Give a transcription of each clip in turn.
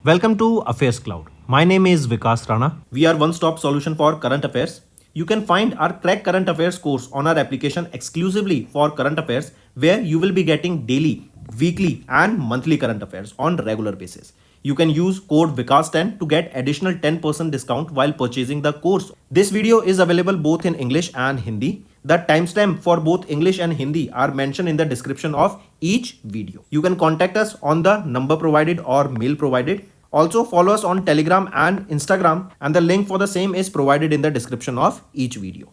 Welcome to AffairsCloud. My name is Vikas Rana. We are one-stop solution for current affairs. You can find our Crack Current Affairs course on our application exclusively for current affairs, where you will be getting daily, weekly and monthly current affairs on regular basis. You can use code Vikas10 to get additional 10% discount while purchasing the course. This video is available both in English and Hindi. The timestamp for both English and Hindi are mentioned in the description of each video. You can contact us on the number provided or mail provided. Also follow us on Telegram and Instagram, and the link for the same is provided in the description of each video.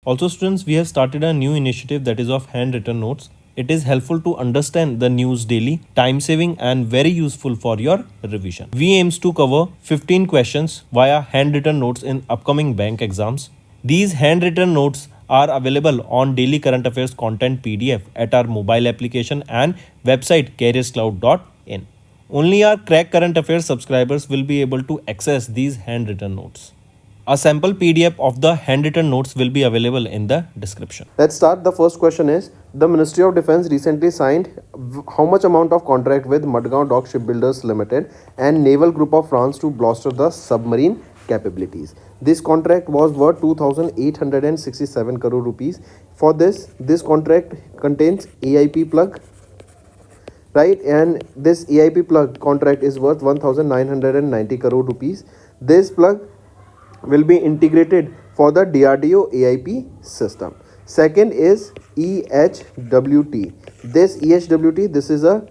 Also students, we have started a new initiative that is of handwritten notes. It is helpful to understand the news daily, time saving and very useful for your revision. We aims to cover 15 questions via handwritten notes in upcoming bank exams. These handwritten notes are available on daily current affairs content PDF at our mobile application and website careerscloud.in. Only our Crack Current Affairs subscribers will be able to access these handwritten notes. A sample PDF of the handwritten notes will be available in the description. Let's start. The first question is, the Ministry of Defence recently signed how much amount of contract with Madgaon Dock Shipbuilders Limited and Naval Group of France to bolster the submarine capabilities. This contract was worth 2,867 crore rupees. For this contract contains AIP plug, right? And this AIP plug contract is worth 1,990 crore rupees. This plug will be integrated for the DRDO AIP system. Second is EHWT. This EHWT, this is a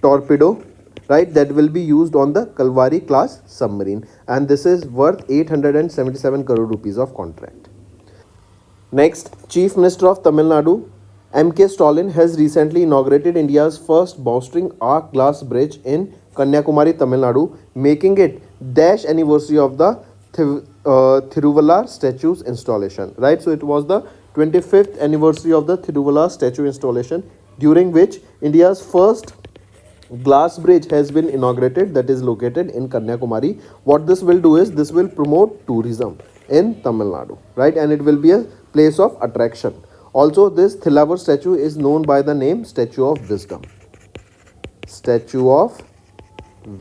torpedo, right, that will be used on the Kalvari class submarine, and this is worth 877 crore rupees of contract. Next, Chief Minister of Tamil Nadu M.K. Stalin has recently inaugurated India's first bowstring arc glass bridge in Kanyakumari, Tamil Nadu, making it dash anniversary of the Thiruvallar statue's installation, right? So it was the 25th anniversary of the Thiruvallar statue installation, during which India's first glass bridge has been inaugurated, that is located in Kanyakumari. What this will do is, this will promote tourism in Tamil Nadu, right? And it will be a place of attraction. Also, this Thiruvallar statue is known by the name Statue of Wisdom. Statue of.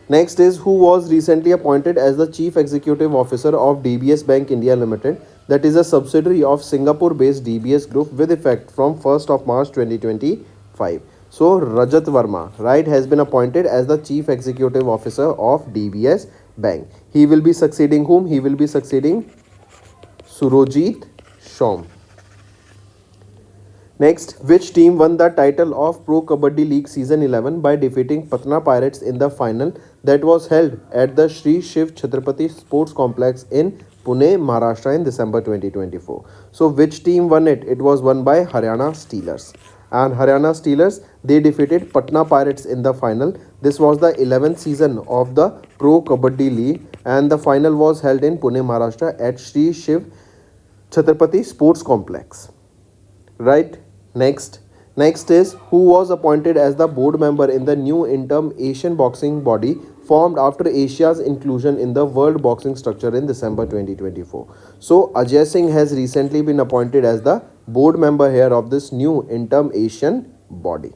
Next is, who was recently appointed as the Chief Executive Officer of DBS Bank India Limited, that is a subsidiary of Singapore-based DBS Group, with effect from 1st of March 2025. So Rajat Verma, right, has been appointed as the Chief Executive Officer of DBS Bank. He will be succeeding whom? He will be succeeding Surojit Shom. Next, which team won the title of Pro Kabaddi League Season 11 by defeating Patna Pirates in the final that was held at the Shri Shiv Chhatrapati Sports Complex in Pune, Maharashtra in December 2024. So which team won it? It was won by Haryana Steelers. And Haryana Steelers, they defeated Patna Pirates in the final. This was the 11th season of the Pro Kabaddi League, and the final was held in Pune, Maharashtra at Shri Shiv Chhatrapati Sports Complex. Right? Next is, who was appointed as the board member in the new interim Asian boxing body formed after Asia's inclusion in the world boxing structure in December 2024. So Ajay Singh has recently been appointed as the board member here of this new interim Asian body.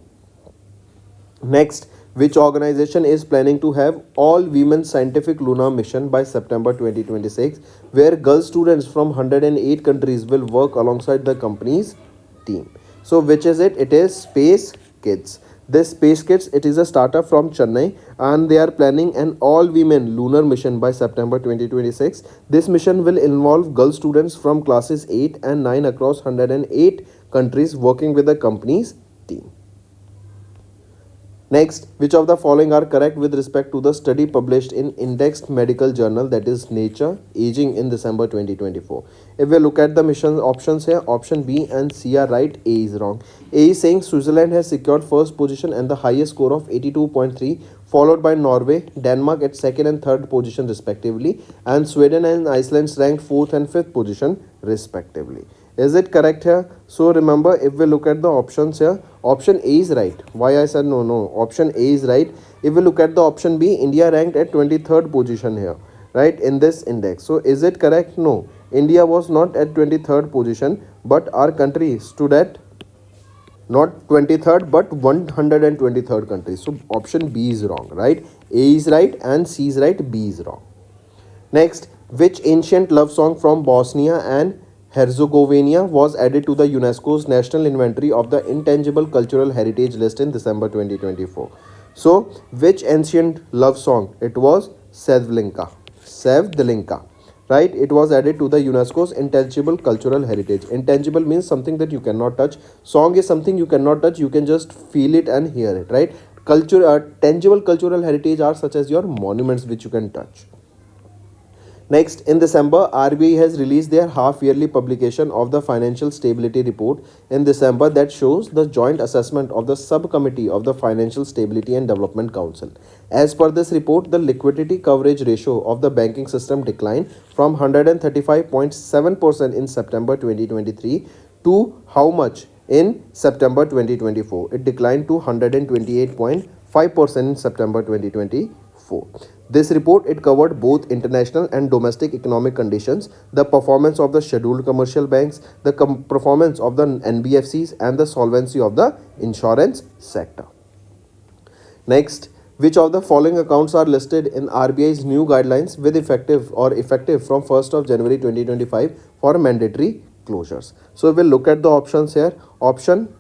Next, which organization is planning to have all women scientific lunar mission by September 2026, where girl students from 108 countries will work alongside the company's team? So which is it? It is Space Kids. This Space Kids, it is a startup from Chennai, and they are planning an all-women lunar mission by September 2026. This mission will involve girl students from classes 8 and 9 across 108 countries working with the company's team. Next, which of the following are correct with respect to the study published in indexed medical journal, that is Nature, Aging in December 2024? If we look at the mission options here, option B and C are right, A is wrong. A is saying Switzerland has secured first position and the highest score of 82.3, followed by Norway, Denmark at second and third position respectively, and Sweden and Iceland ranked fourth and fifth position respectively. Is it correct here? So remember, if we look at the options here, option A is right. Why I said no? Option A is right. If we look at the option B, India ranked at 23rd position here, right, in this index. So is it correct? No. India was not at 23rd position, but our country stood at not 23rd but 123rd country. So option B is wrong, right? A is right and C is right, B is wrong. Next, which ancient love song from Bosnia and Herzegovina was added to the UNESCO's National Inventory of the Intangible Cultural Heritage list in December 2024? So, which ancient love song? It was Sevdalinka. Sevdalinka. Right? It was added to the UNESCO's Intangible Cultural Heritage. Intangible means something that you cannot touch. Song is something you cannot touch. You can just feel it and hear it. Right? Tangible cultural heritage are such as your monuments which you can touch. Next, in December, RBI has released their half-yearly publication of the Financial Stability Report in December that shows the joint assessment of the subcommittee of the Financial Stability and Development Council. As per this report, the liquidity coverage ratio of the banking system declined from 135.7% in September 2023 to how much in September 2024? It declined to 128.5% in September 2024. This report, it covered both international and domestic economic conditions, the performance of the scheduled commercial banks, the performance of the NBFCs, and the solvency of the insurance sector. Next, which of the following accounts are listed in RBI's new guidelines with effective from 1st of January 2025 for mandatory closures? So we'll look at the options here. Option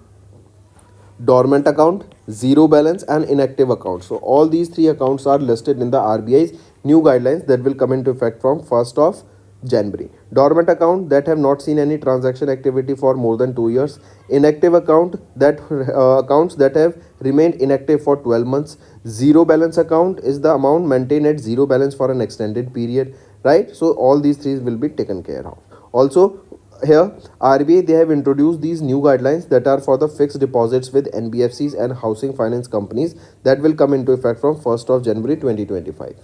dormant account, zero balance, and inactive account. So all these three accounts are listed in the RBI's new guidelines that will come into effect from 1st of January. Dormant account that have not seen any transaction activity for more than 2 years. Inactive account that accounts that have remained inactive for 12 months. Zero balance account is the amount maintained at zero balance for an extended period, right? So all these three will be taken care of. Also, here RBI, they have introduced these new guidelines that are for the fixed deposits with NBFCs and housing finance companies that will come into effect from 1st of January 2025.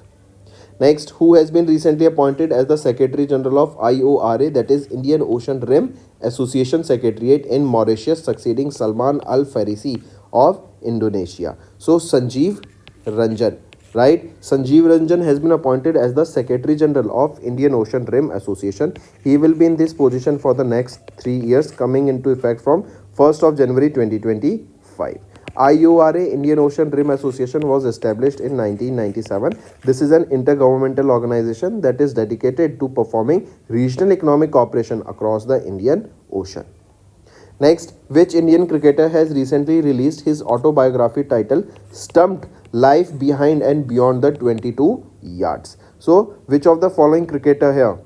Next, who has been recently appointed as the Secretary General of IORA, that is Indian Ocean Rim Association Secretariat in Mauritius, succeeding Salman Al Farisi of Indonesia? So Sanjeev Ranjan. Right, Sanjeev Ranjan has been appointed as the Secretary General of Indian Ocean Rim Association. He will be in this position for the next 3 years, coming into effect from 1st of January 2025. IORA, Indian Ocean Rim Association, was established in 1997. This is an intergovernmental organization that is dedicated to performing regional economic cooperation across the Indian Ocean. Next, which Indian cricketer has recently released his autobiography titled Stumped Life Behind and Beyond the 22 Yards? So, which of the following cricketer here?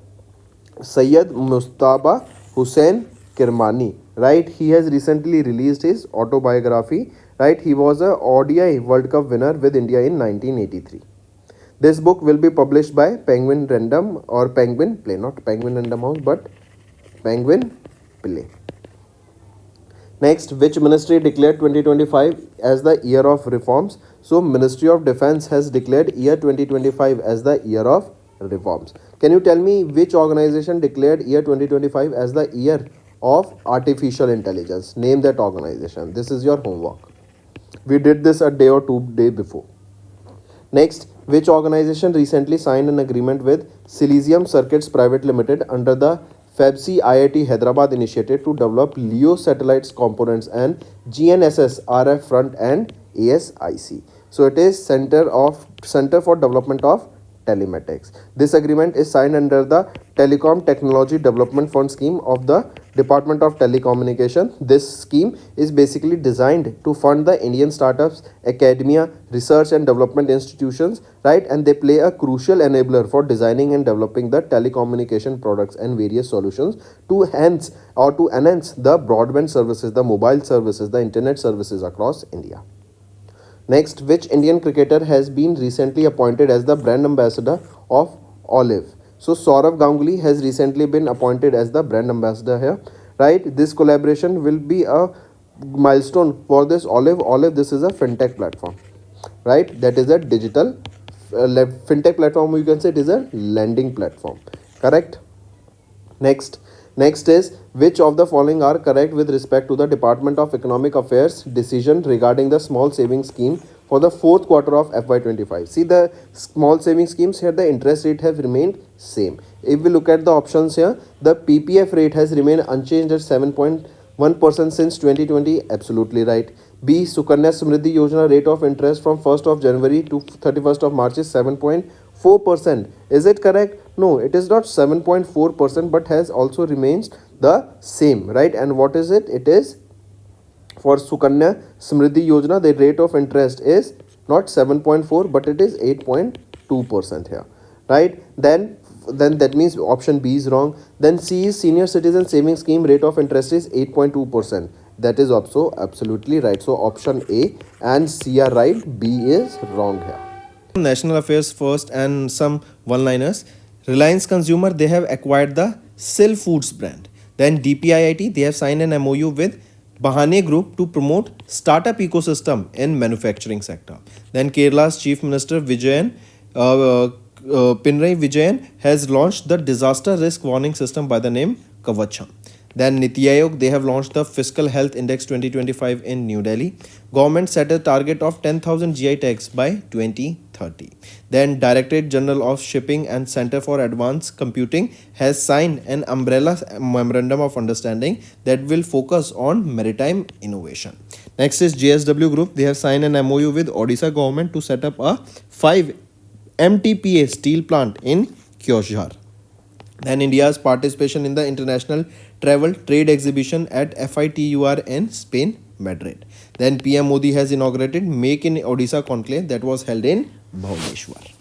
Syed Mustaba Hussain Kirmani, right? He has recently released his autobiography, right? He was a ODI World Cup winner with India in 1983. This book will be published by Penguin Random or Penguin Play, not Penguin Random House, but Penguin Play. Next, which ministry declared 2025 as the year of reforms? So, Ministry of Defense has declared year 2025 as the year of reforms. Can you tell me which organization declared year 2025 as the year of artificial intelligence? Name that organization. This is your homework. We did this a day or two days before. Next, which organization recently signed an agreement with Silesium Circuits Private Limited under the FEBC IIT Hyderabad initiative to develop LEO satellites components and GNSS RF front and ASIC. So it is Center for Development of Telematics. This agreement is signed under the Telecom Technology Development Fund scheme of the Department of Telecommunication. This scheme is basically designed to fund the Indian startups, academia, research and development institutions, right? And they play a crucial enabler for designing and developing the telecommunication products and various solutions to enhance the broadband services, the mobile services, the internet services across India. Next, which Indian cricketer has been recently appointed as the brand ambassador of Olive? So Saurav Ganguly has recently been appointed as the brand ambassador here, right? This collaboration will be a milestone for this Olive. Olive, this is a fintech platform, right? That is a digital fintech platform. You can say it is a lending platform, correct? Next is, which of the following are correct with respect to the Department of Economic Affairs decision regarding the small savings scheme for the fourth quarter of FY25. See the small saving schemes here, the interest rate have remained same. If we look at the options here, the PPF rate has remained unchanged at 7.1% since 2020. Absolutely right. B. Sukanya Samriddhi Yojana rate of interest from 1st of January to 31st of March is 7.4%. Is it correct? No, it is not 7.4% but has also remains the same, right? And what is it? It is for Sukanya Samriddhi Yojana, the rate of interest is not 7.4 but it is 8.2% here, right? Then that means option B is wrong. Then C is Senior Citizen Savings Scheme rate of interest is 8.2%. That is also absolutely right. So option A and C are right. B is wrong here. National affairs first and some one-liners. Reliance Consumer, they have acquired the Sil Foods brand. Then DPIIT, they have signed an MOU with Bahane Group to promote startup ecosystem in manufacturing sector. Then Kerala's Chief Minister Pinarayi Vijayan has launched the disaster risk warning system by the name Kavacham. Then Niti Aayog, they have launched the Fiscal Health Index 2025 in New Delhi. Government set a target of 10,000 GI tags by 2030. Then Directorate General of Shipping and Center for Advanced Computing has signed an umbrella memorandum of understanding that will focus on maritime innovation. Next is JSW Group. They have signed an MOU with Odisha government to set up a 5 MTPA steel plant in Kyojhar. Then India's participation in the International Travel Trade Exhibition at FITUR in Spain, Madrid. Then PM Modi has inaugurated Make in Odisha conclave that was held in Bhubaneswar.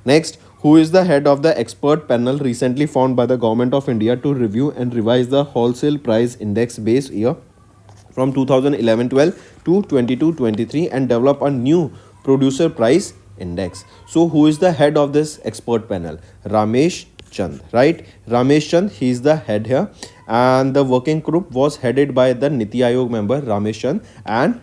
Next, who is the head of the expert panel recently formed by the Government of India to review and revise the wholesale price index base year from 2011-12 to 22-23 and develop a new producer price index? So who is the head of this expert panel? Ramesh Chand, right? Ramesh Chand, he is the head here, and the working group was headed by the Niti Aayog member Ramesh Chand and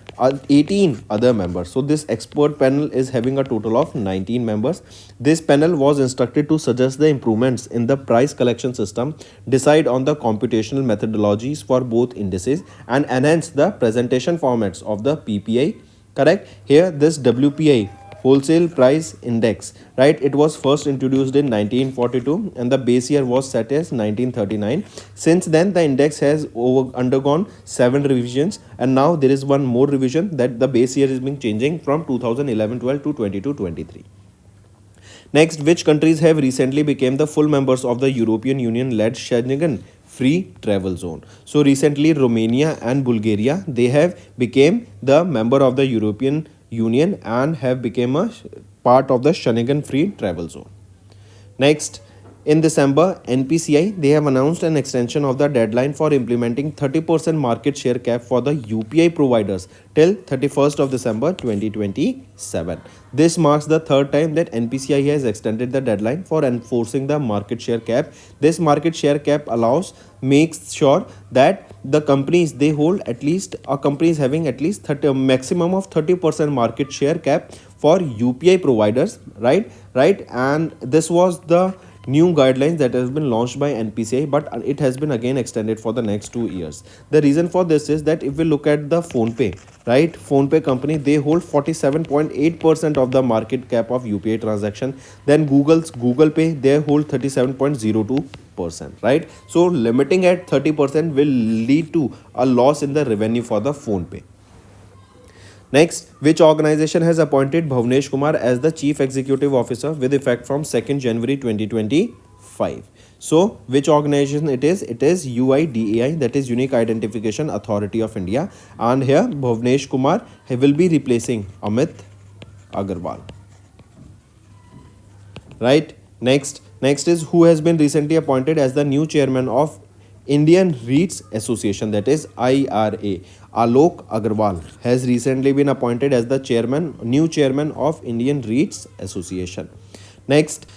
18 other members. So this expert panel is having a total of 19 members. This panel was instructed to suggest the improvements in the price collection system, decide on the computational methodologies for both indices, and enhance the presentation formats of the PPI. Correct? Here this WPI, wholesale price index, right, it was first introduced in 1942 and the base year was set as 1939. Since then the index has undergone 7 revisions and now there is one more revision that the base year is being changing from 2011-12 to 22-23. Next, which countries have recently become the full members of the European Union led Schengen free travel zone? So recently Romania and Bulgaria, they have become the member of the European Union and have become a part of the Schengen free travel zone. Next, in December, NPCI, they have announced an extension of the deadline for implementing 30% market share cap for the UPI providers till 31st of December 2027. This marks the third time that NPCI has extended the deadline for enforcing the market share cap. This market share cap makes sure that the companies, they hold at least, a company is having at least a maximum of 30% market share cap for UPI providers, right? And this was the new guidelines that has been launched by NPCI, but it has been again extended for the next 2 years. The reason for this is that if we look at the PhonePe, right, PhonePe company, they hold 47.8% of the market cap of UPI transaction. Then Google Pay, they hold 37.02%, right? So limiting at 30% will lead to a loss in the revenue for the PhonePe. Next, which organization has appointed Bhavnesh Kumar as the Chief Executive Officer with effect from 2nd January 2025? So, which organization it is? It is UIDAI, that is Unique Identification Authority of India. And here, Bhavnesh Kumar will be replacing Amit Agarwal. Right? Next is who has been recently appointed as the new chairman of Indian REITs Association, that is IRA. Alok Agarwal has recently been appointed as the new chairman of Indian REITs Association. Next,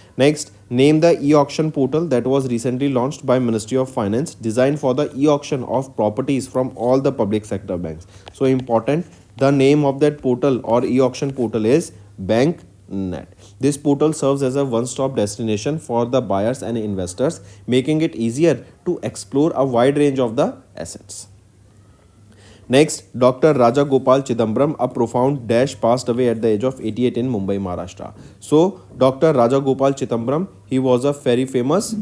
name the e-auction portal that was recently launched by Ministry of Finance, designed for the e-auction of properties from all the public sector banks. So important, the name of that portal or e-auction portal is BankNet. This portal serves as a one-stop destination for the buyers and investors, making it easier to explore a wide range of the assets. Next, Dr. Raja Gopal Chidambaram, a profound dash, passed away at the age of 88 in Mumbai, Maharashtra. So, Dr. Raja Gopal Chidambaram, he was a very famous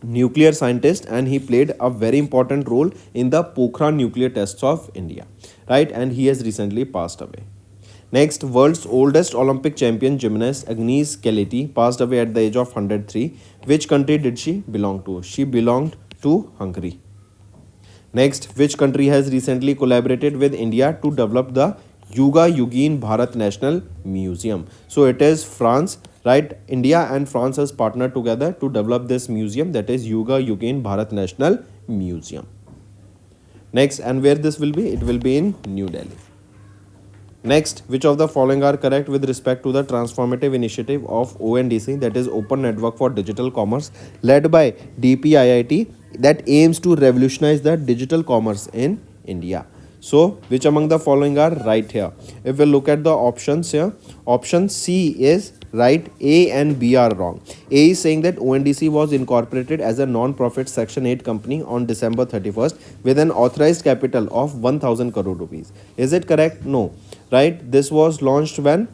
nuclear scientist and he played a very important role in the Pokhran nuclear tests of India, right? And he has recently passed away. Next, world's oldest Olympic champion gymnast Agnes Keleti passed away at the age of 103. Which country did she belong to? She belonged to Hungary. Next, which country has recently collaborated with India to develop the Yuga Yugin Bharat National Museum? So it is France, right? India and France has partnered together to develop this museum, that is Yuga Yugin Bharat National Museum. Next, and where this will be? It will be in New Delhi. Next, which of the following are correct with respect to the transformative initiative of ONDC, that is Open Network for Digital Commerce, led by DPIIT, that aims to revolutionize the digital commerce in India? So, which among the following are right here? If we look at the options here, option C is right, A and B are wrong. A is saying that ONDC was incorporated as a non-profit Section 8 company on December 31st with an authorized capital of 1000 crore rupees. Is it correct? No. Right? This was launched when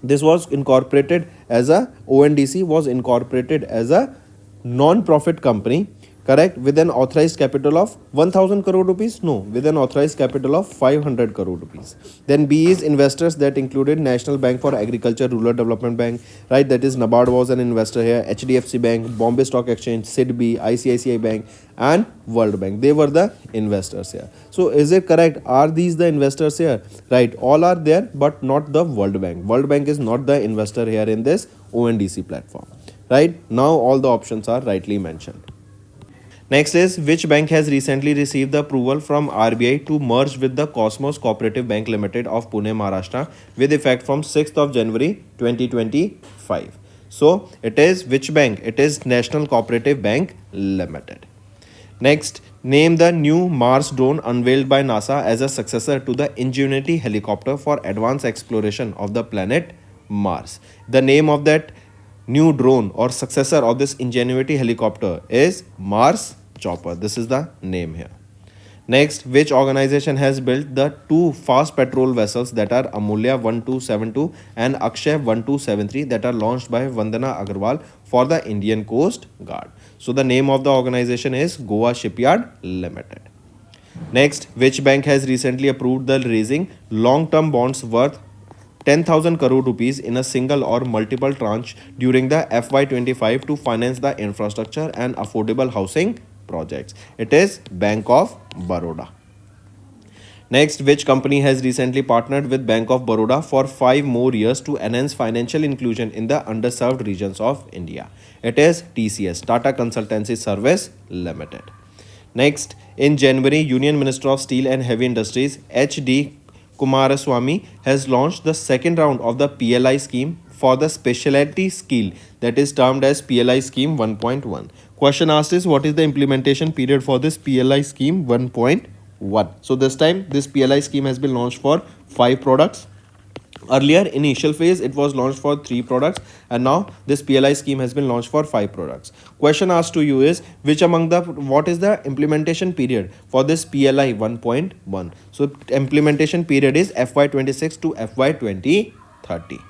this was incorporated as a ONDC was incorporated as a non-profit company, correct, with an authorized capital of 1000 crore rupees. No, with an authorized capital of 500 crore rupees. Then B is investors, that included National Bank for Agriculture, Rural Development Bank, right, that is NABARD was an investor here, HDFC Bank, Bombay Stock Exchange, SIDBI, ICICI Bank and World Bank, they were the investors here. So is it correct? Are these the investors here? Right, all are there but not the World Bank. World Bank is not the investor here in this ONDC platform. Right, now all the options are rightly mentioned. Next is, which bank has recently received the approval from RBI to merge with the Cosmos Cooperative Bank Limited of Pune, Maharashtra with effect from 6th of January 2025. So it is which bank? It is National Cooperative Bank Limited. Next, name the new Mars drone unveiled by NASA as a successor to the Ingenuity helicopter for advanced exploration of the planet Mars. The name of that new drone or successor of this Ingenuity helicopter is Mars Chopper. This is the name here. Next, which organization has built the two fast patrol vessels that are Amulya 1272 and Akshay 1273 that are launched by Vandana Agarwal for the Indian Coast Guard? So the name of the organization is Goa Shipyard Limited. Next, which bank has recently approved the raising long-term bonds worth 10,000 crore rupees in a single or multiple tranche during the FY25 to finance the infrastructure and affordable housing projects? It is Bank of Baroda. Next, which company has recently partnered with Bank of Baroda for 5 more years to enhance financial inclusion in the underserved regions of India? It is TCS, Tata Consultancy Service Limited. Next, in January, Union Minister of Steel and Heavy Industries H.D. Kumaraswamy has launched the second round of the PLI scheme for the specialty skill, that is termed as PLI scheme 1.1. Question asked is, what is the implementation period for this PLI scheme 1.1? So this time this PLI scheme has been launched for 5 products. Earlier, initial phase, it was launched for 3 products and now this PLI scheme has been launched for 5 products. Question asked to you is, what is the implementation period for this PLI 1.1? So implementation period is FY26 to FY2030.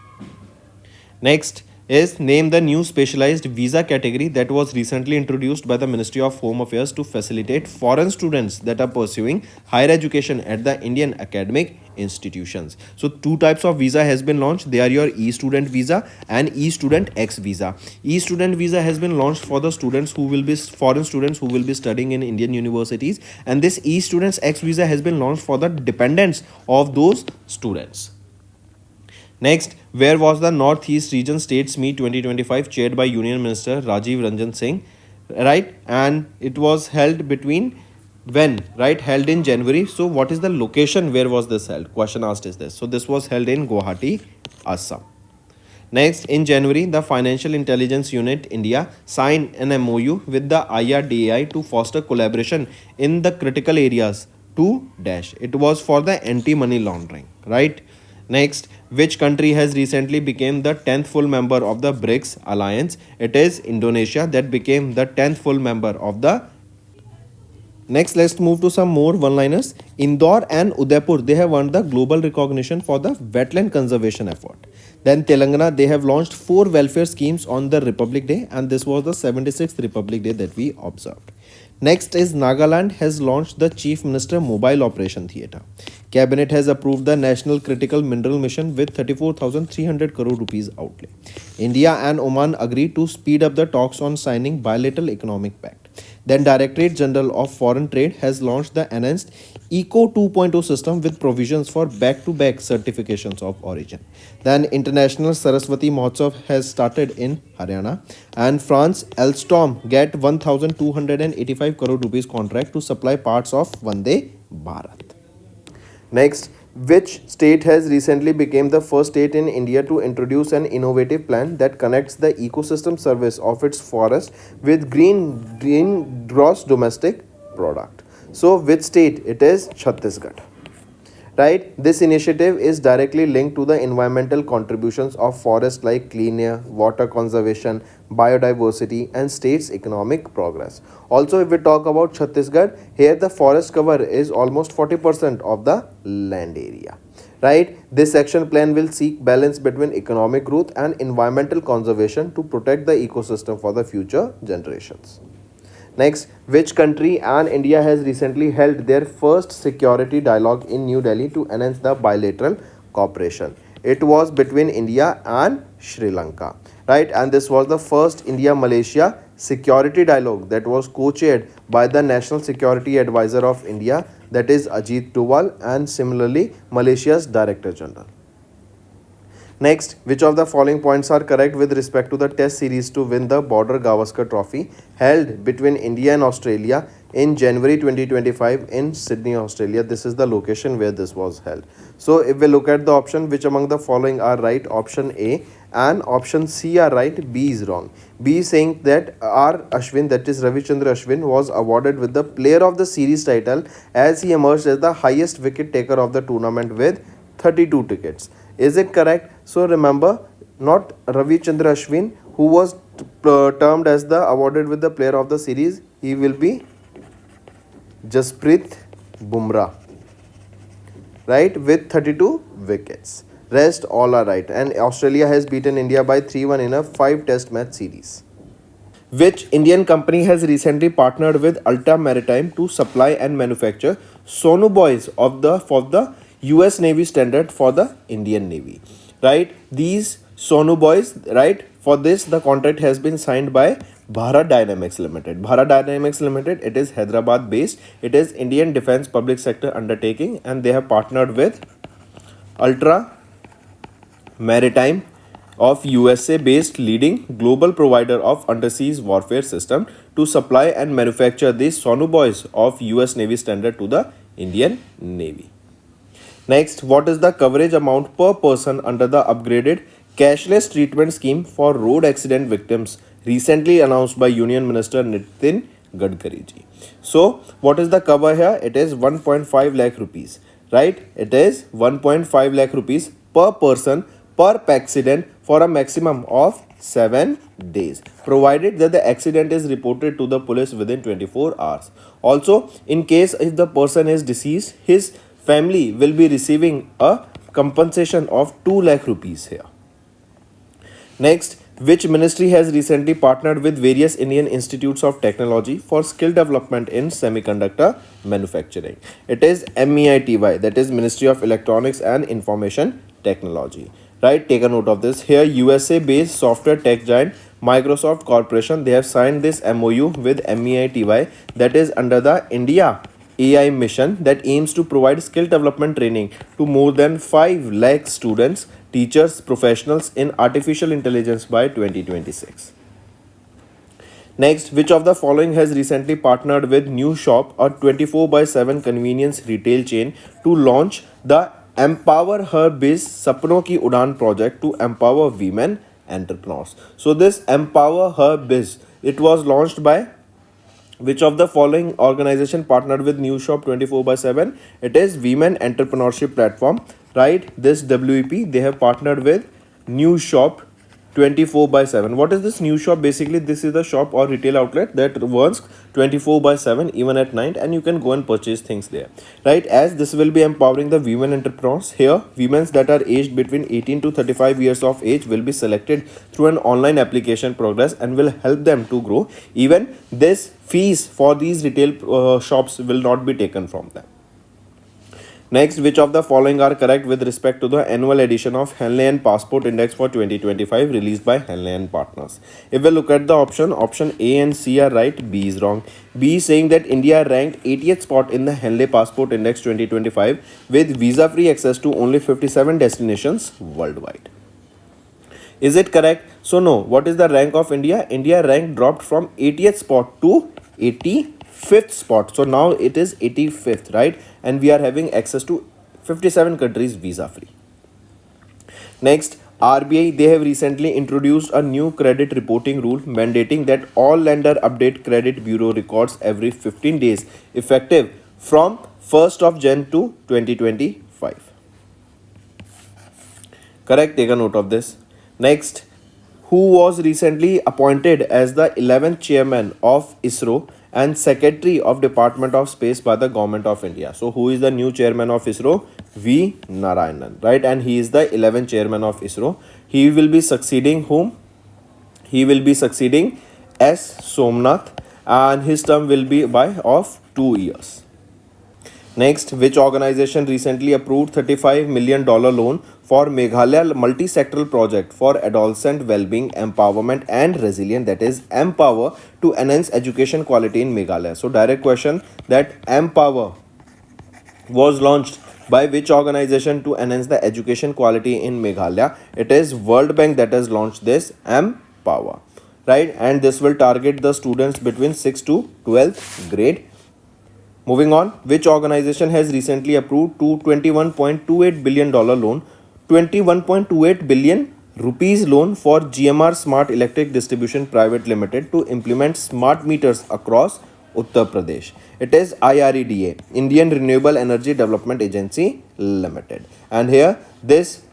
Next is, name the new specialized visa category that was recently introduced by the Ministry of Home Affairs to facilitate foreign students that are pursuing higher education at the Indian academic institutions. So 2 types of visa has been launched. They are your e-student visa and e-student X visa. E-student visa has been launched for the students who will be foreign students who will be studying in Indian universities, and this e-students X visa has been launched for the dependents of those students. Next, where was the Northeast Region States Meet 2025 chaired by Union Minister Rajiv Ranjan Singh, right? And it was held between when, right? Held in January. So what is the location? Where was this held? Question asked is this. So this was held in Guwahati, Assam. Next, in January, the Financial Intelligence Unit India signed an MOU with the IRDAI to foster collaboration in the critical areas to dash. It was for the anti-money laundering, right? Next, which country has recently become the 10th full member of the BRICS alliance? It is Indonesia that became the 10th full member of the Next, let's move to some more one-liners. Indore and Udaipur, they have earned the global recognition for the wetland conservation effort. Then Telangana, they have launched 4 welfare schemes on the Republic Day, and this was the 76th Republic Day that we observed. Next is Nagaland has launched the Chief Minister Mobile Operation Theatre. Cabinet has approved the National Critical Mineral Mission with 34,300 crore rupees outlay. India and Oman agreed to speed up the talks on signing bilateral economic pact. Then Directorate General of Foreign Trade has launched the enhanced ECO 2.0 system with provisions for back-to-back certifications of origin. Then International Saraswati Mahotsav has started in Haryana, and France Alstom get 1,285 crore rupees contract to supply parts of Vande Bharat. Next, which state has recently become the first state in India to introduce an innovative plan that connects the ecosystem service of its forest with green gross domestic product? So, which state? It is Chhattisgarh. Right, this initiative is directly linked to the environmental contributions of forests like clean air, water conservation, biodiversity, and state's economic progress. Also, if we talk about Chhattisgarh, here the forest cover is almost 40% of the land area. Right, this action plan will seek balance between economic growth and environmental conservation to protect the ecosystem for the future generations. Next, which country and India has recently held their first security dialogue in New Delhi to enhance the bilateral cooperation? It was between India and Sri Lanka, right? And this was the first India-Malaysia security dialogue that was co-chaired by the National Security Advisor of India, that is Ajit Doval, and similarly Malaysia's Director General. Next, which of the following points are correct with respect to the test series to win the Border Gavaskar Trophy held between India and Australia in January 2025 in Sydney, Australia? This is the location where this was held. So, if we look at the option, which among the following are right? Option A and option C are right, B is wrong. B is saying that R. Ashwin, that is Ravichandra Ashwin, was awarded with the Player of the Series title as he emerged as the highest wicket taker of the tournament with 32 tickets. Is it correct? So remember, not Ravi Chandra Ashwin, who was termed as the awarded with the player of the series. He will be Jasprit Bumrah, right, with 32 wickets. Rest all are right. And Australia has beaten India by 3-1 in a 5-test match series. Which Indian company has recently partnered with Alta Maritime to supply and manufacture sonobuoys for the US Navy standard for the Indian Navy, right? These sonobuoys, right, for this the contract has been signed by Bharat Dynamics Limited. Bharat Dynamics Limited, it is Hyderabad based. It is Indian Defence Public Sector undertaking, and they have partnered with Ultra Maritime of USA based leading global provider of undersea warfare system to supply and manufacture these sonobuoys of US Navy standard to the Indian Navy. Next, what is the coverage amount per person under the upgraded cashless treatment scheme for road accident victims recently announced by Union Minister Nitin Gadkari ji? So, what is the cover here? It is 1.5 lakh rupees, right? It is 1.5 lakh rupees per person per accident for a maximum of 7 days, provided that the accident is reported to the police within 24 hours. Also, in case if the person is deceased, his family will be receiving a compensation of 2 lakh rupees here. Next, which ministry has recently partnered with various Indian institutes of technology for skill development in semiconductor manufacturing? It is MEITY, that is Ministry of Electronics and Information Technology. Right, take a note of this. Here, USA based software tech giant Microsoft Corporation, they have signed this MOU with MEITY, that is under the India AI mission that aims to provide skill development training to more than 5 lakh students, teachers, professionals in artificial intelligence by 2026. Next, which of the following has recently partnered with New Shop, a 24/7 convenience retail chain, to launch the Empower Her Biz Sapno Ki Udan project to empower women entrepreneurs? So this Empower Her Biz, it was launched by which of the following organization partnered with New Shop 24/7? It is Women Entrepreneurship Platform, right? This WEP, they have partnered with New Shop 24/7. What is this new shop? Basically, this is the shop or retail outlet that works 24/7 even at night, and you can go and purchase things there, right? As this will be empowering the women entrepreneurs. Here, women that are aged between 18 to 35 years of age will be selected through an online application progress and will help them to grow. Even this fees for these retail shops will not be taken from them. Next, which of the following are correct with respect to the annual edition of Henley and Passport Index for 2025 released by Henley and Partners? If we look at the option A and C are right, B is wrong. B is saying that India ranked 80th spot in the Henley Passport Index 2025 with visa-free access to only 57 destinations worldwide. Is it correct? So no. What is the rank of India? India rank dropped from 80th spot to 85th spot. So now it is 85th, right? And we are having access to 57 countries visa free. Next, RBI, they have recently introduced a new credit reporting rule mandating that all lender update credit bureau records every 15 days effective from 1st of Jan to 2025. Correct, take a note of this. Next, who was recently appointed as the 11th chairman of ISRO and secretary of Department of Space by the Government of India? So who is the new chairman of ISRO? V Narayanan, right? And he is the 11th chairman of ISRO. He will be succeeding whom? He will be succeeding S Somnath, and his term will be of 2 years. Next, which organization recently approved $35 million loan for Meghalaya multi-sectoral project for adolescent well-being, empowerment and resilience, that is Empower, to enhance education quality in Meghalaya? So direct question, that Empower was launched by which organization to enhance the education quality in Meghalaya? It is World Bank that has launched this Empower, right? And this will target the students between 6th to 12th grade. Moving on, which organization has recently approved $21.28 billion loan, 21.28 billion rupees loan for GMR Smart Electric Distribution Private Limited to implement smart meters across Uttar Pradesh? It is IREDA, Indian Renewable Energy Development Agency Limited. And here, this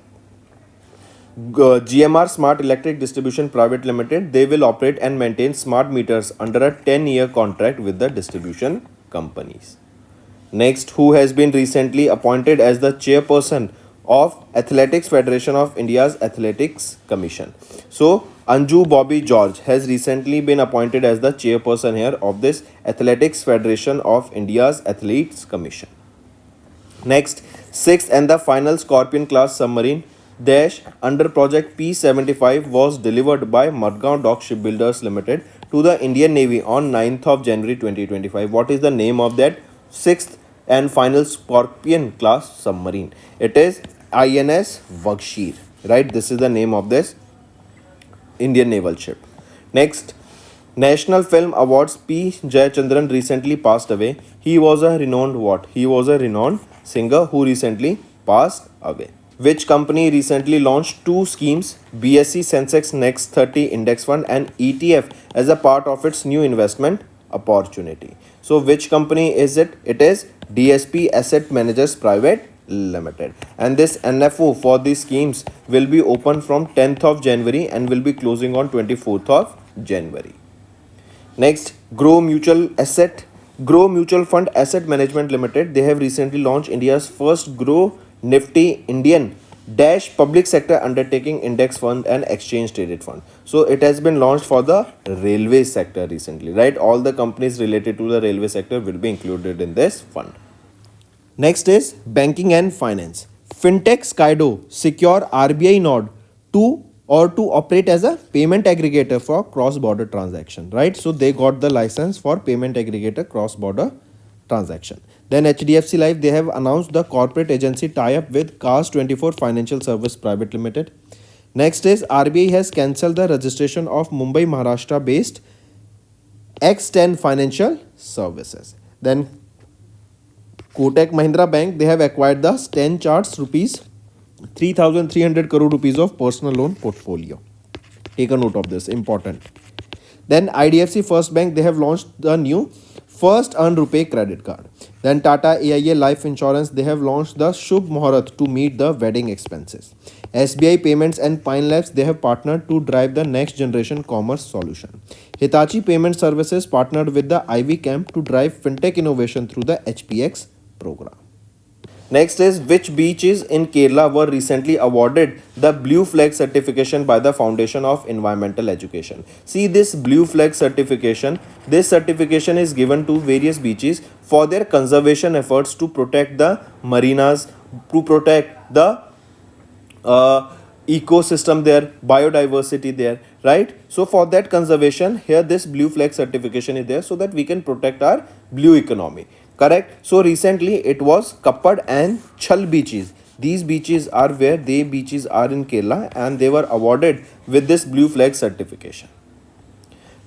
GMR Smart Electric Distribution Private Limited, they will operate and maintain smart meters under a 10-year contract with the distribution companies. Next, who has been recently appointed as the chairperson of Athletics Federation of India's Athletics Commission? So Anju Bobby George has recently been appointed as the chairperson here of this Athletics Federation of India's Athletes Commission. Next, sixth and the final Scorpion class submarine Dash under project P75 was delivered by Madgaon Dock Shipbuilders Limited to the Indian Navy on 9th of January 2025. What is the name of that sixth and final Scorpion class submarine? It is INS Vagsheer, right? This is the name of this Indian naval ship. Next, National Film Awards P. Jayachandran recently passed away. He was a renowned what? He was a renowned singer who recently passed away. Which company recently launched two schemes, BSE Sensex Next 30 Index Fund and ETF, as a part of its new investment opportunity? So which company is it? It is DSP Asset Managers Private Limited. And this NFO for these schemes will be open from 10th of January and will be closing on 24th of January. Next, Grow Mutual Fund Asset Management Limited. They have recently launched India's first Grow Nifty Indian Dash Public Sector Undertaking Index Fund and Exchange Traded Fund. So it has been launched for the railway sector recently, right? All the companies related to the railway sector will be included in this fund. Next is banking and finance. Fintech Skydo secure RBI nod to operate as a payment aggregator for cross-border transaction, right? So they got the license for payment aggregator cross-border transaction. Then HDFC Life, they have announced the corporate agency tie-up with Cars24 Financial Service Private Limited. Next is RBI has cancelled the registration of Mumbai, Maharashtra based X10 Financial Services. Then Kotak Mahindra Bank, they have acquired the Stan Charts rupees 3,300 crore rupees of personal loan portfolio. Take a note of this, important. Then IDFC First Bank, they have launched the new First Earn Rupee credit card. Then Tata AIA Life Insurance, they have launched the Shubh Muhurat to meet the wedding expenses. SBI Payments and Pine Labs, they have partnered to drive the next generation commerce solution. Hitachi Payment Services partnered with the Ivy Camp to drive fintech innovation through the HPX program. Next is which beaches in Kerala were recently awarded the Blue Flag certification by the Foundation of Environmental Education. See this Blue Flag certification. This certification is given to various beaches for their conservation efforts to protect the marinas, to protect the ecosystem there, biodiversity there, right? So for that conservation, here this Blue Flag certification is there so that we can protect our blue economy. Correct. So recently it was Kappad and Chal beaches. These beaches are where they beaches are in Kerala and they were awarded with this Blue Flag certification.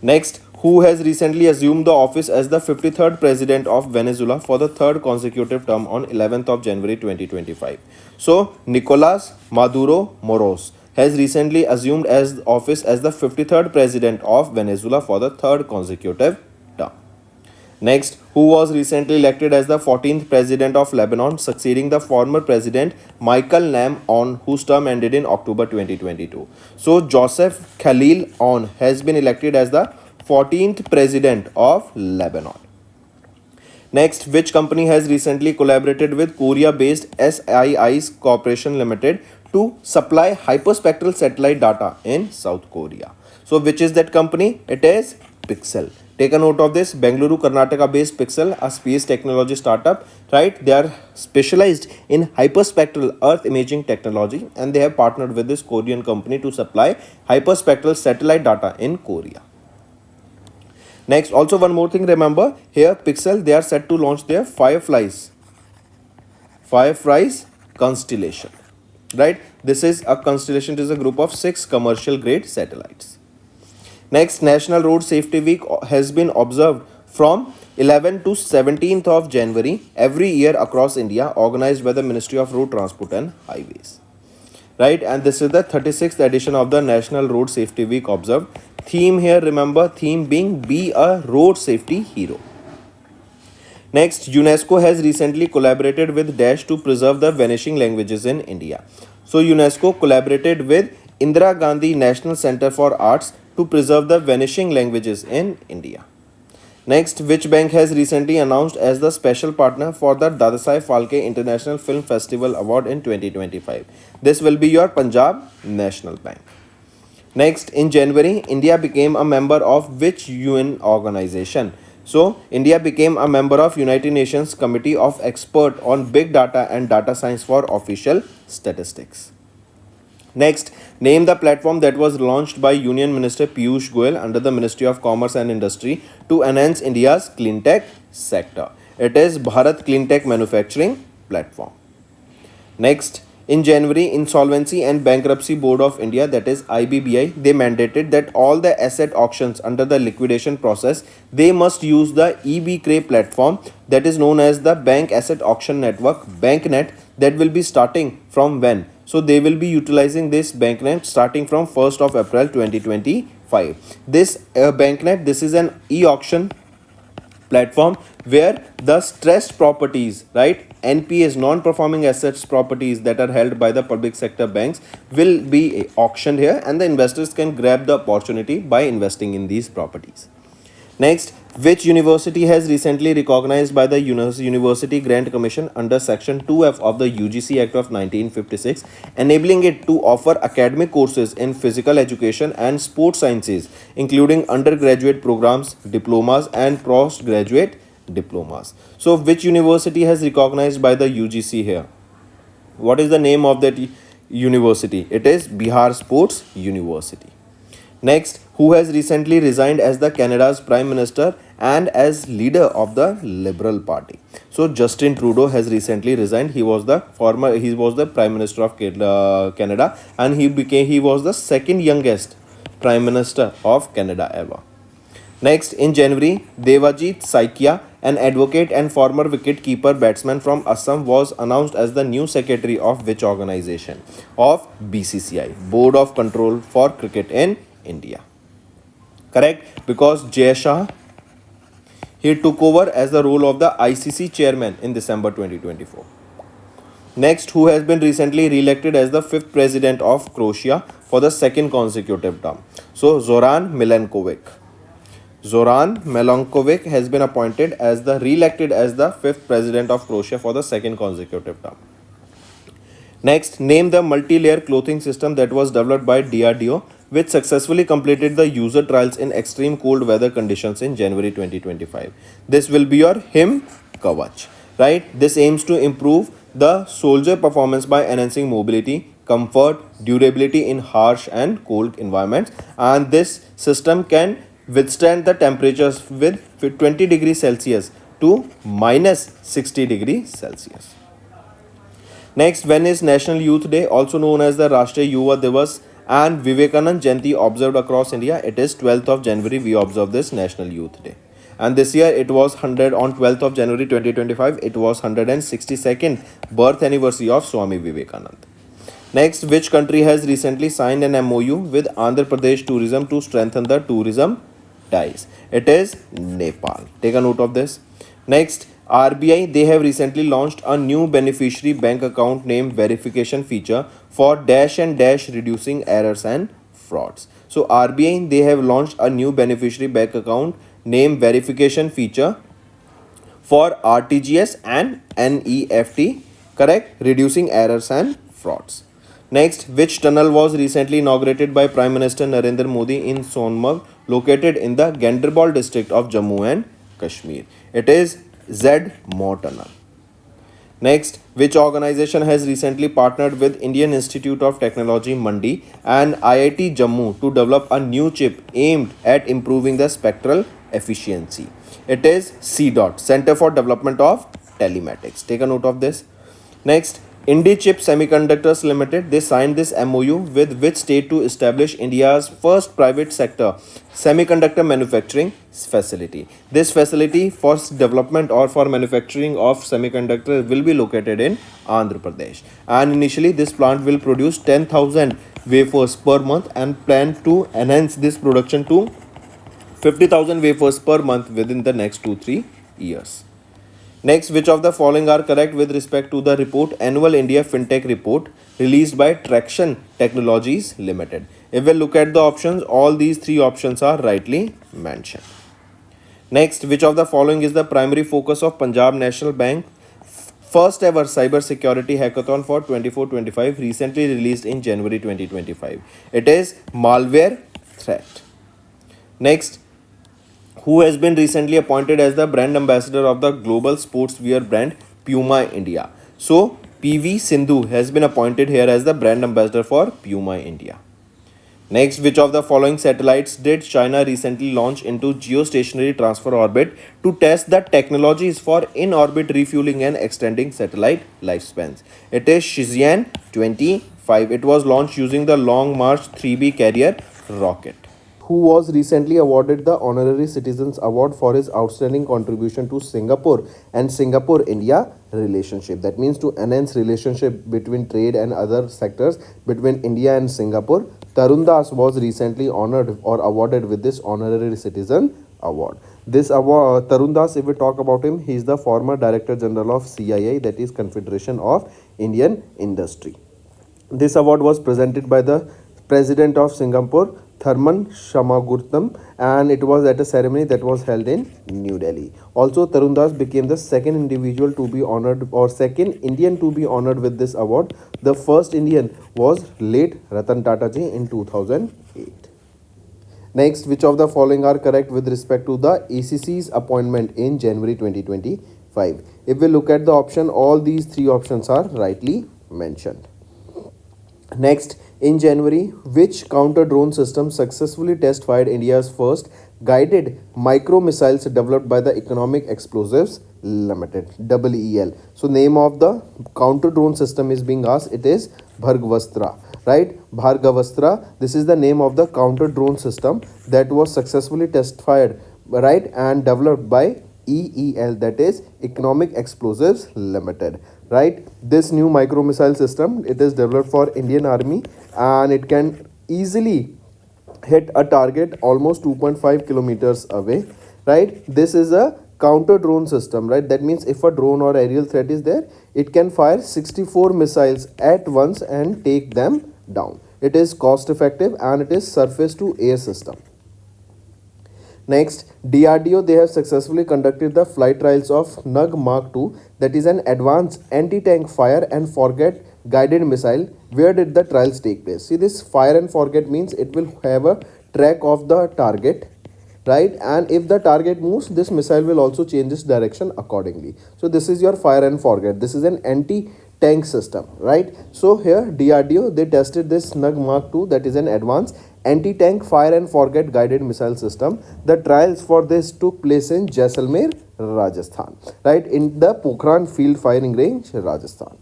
Next, who has recently assumed the office as the 53rd president of Venezuela for the third consecutive term on 11th of January 2025. So Nicolas Maduro Moros has recently assumed as office as the 53rd president of Venezuela for the third consecutive term. Next, who was recently elected as the 14th president of Lebanon, succeeding the former president Michael Nam On, whose term ended in October 2022. So, Joseph Khalil On has been elected as the 14th president of Lebanon. Next, which company has recently collaborated with Korea-based SII's Corporation Limited to supply hyperspectral satellite data in South Korea? So, which is that company? It is Pixel. Take a note of this. Bengaluru, Karnataka based Pixel, a space technology startup, right? They are specialized in hyperspectral earth imaging technology and they have partnered with this Korean company to supply hyperspectral satellite data in Korea. Next, also one more thing, remember here Pixel, they are set to launch their Fireflies constellation, right? This is a constellation, it is a group of 6 commercial grade satellites. Next, National Road Safety Week has been observed from 11th to 17th of January every year across India, organized by the Ministry of Road Transport and Highways. Right, and this is the 36th edition of the National Road Safety Week observed. Theme here, remember, theme being Be a Road Safety Hero. Next, UNESCO has recently collaborated with Dash to preserve the vanishing languages in India. So, UNESCO collaborated with Indira Gandhi National Center for Arts to preserve the vanishing languages in India. Next, which bank has recently announced as the special partner for the Dadasai Phalke International Film Festival Award in 2025? This will be your Punjab National Bank. Next, in January, India became a member of which UN organization? So, India became a member of United Nations Committee of Expert on Big Data and Data Science for Official Statistics. Next, name the platform that was launched by Union Minister Piyush Goyal under the Ministry of Commerce and Industry to enhance India's clean tech sector. It is Bharat Clean Tech Manufacturing Platform. Next, in January, Insolvency and Bankruptcy Board of India, that is IBBI, they mandated that all the asset auctions under the liquidation process, they must use the eBCRE platform that is known as the Bank Asset Auction Network, BankNet, that will be starting from when? So they will be utilizing this BankNet starting from 1st of April 2025. This BankNet, this is an e-auction platform where the stressed properties, right, NPAs, non-performing assets properties that are held by the public sector banks will be auctioned here and the investors can grab the opportunity by investing in these properties. Next, which university has recently recognized by the University Grant Commission under Section 2F of the UGC Act of 1956, enabling it to offer academic courses in physical education and sports sciences, including undergraduate programs, diplomas, and postgraduate diplomas. So, which university has recognized by the UGC here? What is the name of that university? It is Bihar Sports University. Next, who has recently resigned as the Canada's Prime Minister and as leader of the Liberal Party? So Justin Trudeau has recently resigned. He was the Prime Minister of Canada and he was the second youngest Prime Minister of Canada ever. Next, in January, Devajit Saikia, an advocate and former wicket-keeper batsman from Assam, was announced as the new secretary of which organization? Of BCCI, Board of Control for Cricket in India. Correct? Because Jay Shah, He took over as the role of the ICC chairman in December 2024. Next, who has been recently re-elected as the fifth president of Croatia for the second consecutive term? So, Zoran Milenkovic. Zoran Milenkovic has been appointed as the re-elected as the fifth president of Croatia for the second consecutive term. Next, name the multi-layer clothing system that was developed by DRDO, which successfully completed the user trials in extreme cold weather conditions in January 2025. This will be your Him Kavach, right? This aims to improve the soldier performance by enhancing mobility, comfort, durability in harsh and cold environments, and this system can withstand the temperatures with 20 degrees Celsius to minus 60 degrees Celsius. Next, when is National Youth Day, also known as the Rashtriya Yuva Divas and Vivekanand Jayanti observed across India? It is 12th of January we observe this National Youth Day. And this year it was 100 on 12th of January 2025. It was 162nd birth anniversary of Swami Vivekanand. Next, which country has recently signed an MOU with Andhra Pradesh Tourism to strengthen the tourism ties? It is Nepal. Take a note of this. Next, RBI, they have recently launched a new beneficiary bank account name verification feature for dash and dash reducing errors and frauds. So RBI, they have launched a new beneficiary bank account name verification feature for RTGS and NEFT, correct, reducing errors and frauds. Next, which tunnel was recently inaugurated by Prime Minister Narendra Modi in Sonmarg, located in the Ganderbal district of Jammu and Kashmir? It is Z Mo Tunnel. Next, which organization has recently partnered with Indian Institute of Technology Mandi and IIT Jammu to develop a new chip aimed at improving the spectral efficiency? It is CDOT, Center for Development of Telematics. Take a note of this. Next, IndiChip Semiconductors Limited, they signed this MOU with which state to establish India's first private sector semiconductor manufacturing facility. This facility for development or for manufacturing of semiconductors will be located in Andhra Pradesh. And initially this plant will produce 10,000 wafers per month and plan to enhance this production to 50,000 wafers per month within the next 2-3 years. Next, which of the following are correct with respect to the report Annual India FinTech Report released by Traction Technologies Limited? If we look at the options, all these three options are rightly mentioned. Next, which of the following is the primary focus of Punjab National Bank first ever cyber security hackathon for 24-25 recently released in January 2025? It is malware threat. Next, who has been recently appointed as the brand ambassador of the global sportswear brand Puma India? So, PV Sindhu has been appointed here as the brand ambassador for Puma India. Next, which of the following satellites did China recently launch into geostationary transfer orbit to test the technologies for in-orbit refueling and extending satellite lifespans? It is Shijian 25. It was launched using the Long March 3B carrier rocket. Who was recently awarded the Honorary Citizens Award for his outstanding contribution to Singapore and Singapore-India relationship. That means to enhance relationship between trade and other sectors between India and Singapore. Tarun Das was recently honored or awarded with this Honorary Citizen Award. This award, Tarun Das, if we talk about him, he is the former Director General of CII, that is Confederation of Indian Industry. This award was presented by the President of Singapore, Tharman Shanmugam, and it was at a ceremony that was held in New Delhi. Also, Tarun Das became the second individual to be honored or second Indian to be honored with this award. The first Indian was late Ratan Tata ji in 2008. Next, which of the following are correct with respect to the ACC's appointment in January 2025? If we look at the option, all these three options are rightly mentioned. Next, in January, which counter-drone system successfully test-fired India's first guided micro-missiles developed by the Economic Explosives Limited, EEL. So, name of the counter-drone system is being asked. It is Bhargavastra, right? Bhargavastra. This is the name of the counter-drone system that was successfully test-fired, right, and developed by EEL, that is Economic Explosives Limited, right? This new micro missile system, it is developed for Indian Army and it can easily hit a target almost 2.5 kilometers away, right? This is a counter drone system, right? That means if a drone or aerial threat is there, it can fire 64 missiles at once and take them down. It is cost effective and it is surface to air system. Next, DRDO, they have successfully conducted the flight trials of NUG Mark II, that is an advanced anti-tank fire and forget guided missile. Where did the trials take place? See, this fire and forget means it will have a track of the target, right? And if the target moves, this missile will also change its direction accordingly. So this is your fire and forget. This is an anti-tank system, right? So here DRDO, they tested this NUG Mark II, that is an advanced anti-tank fire and forget guided missile system. The trials for this took place in Jaisalmer, Rajasthan, right, in the Pokhran field firing range, Rajasthan.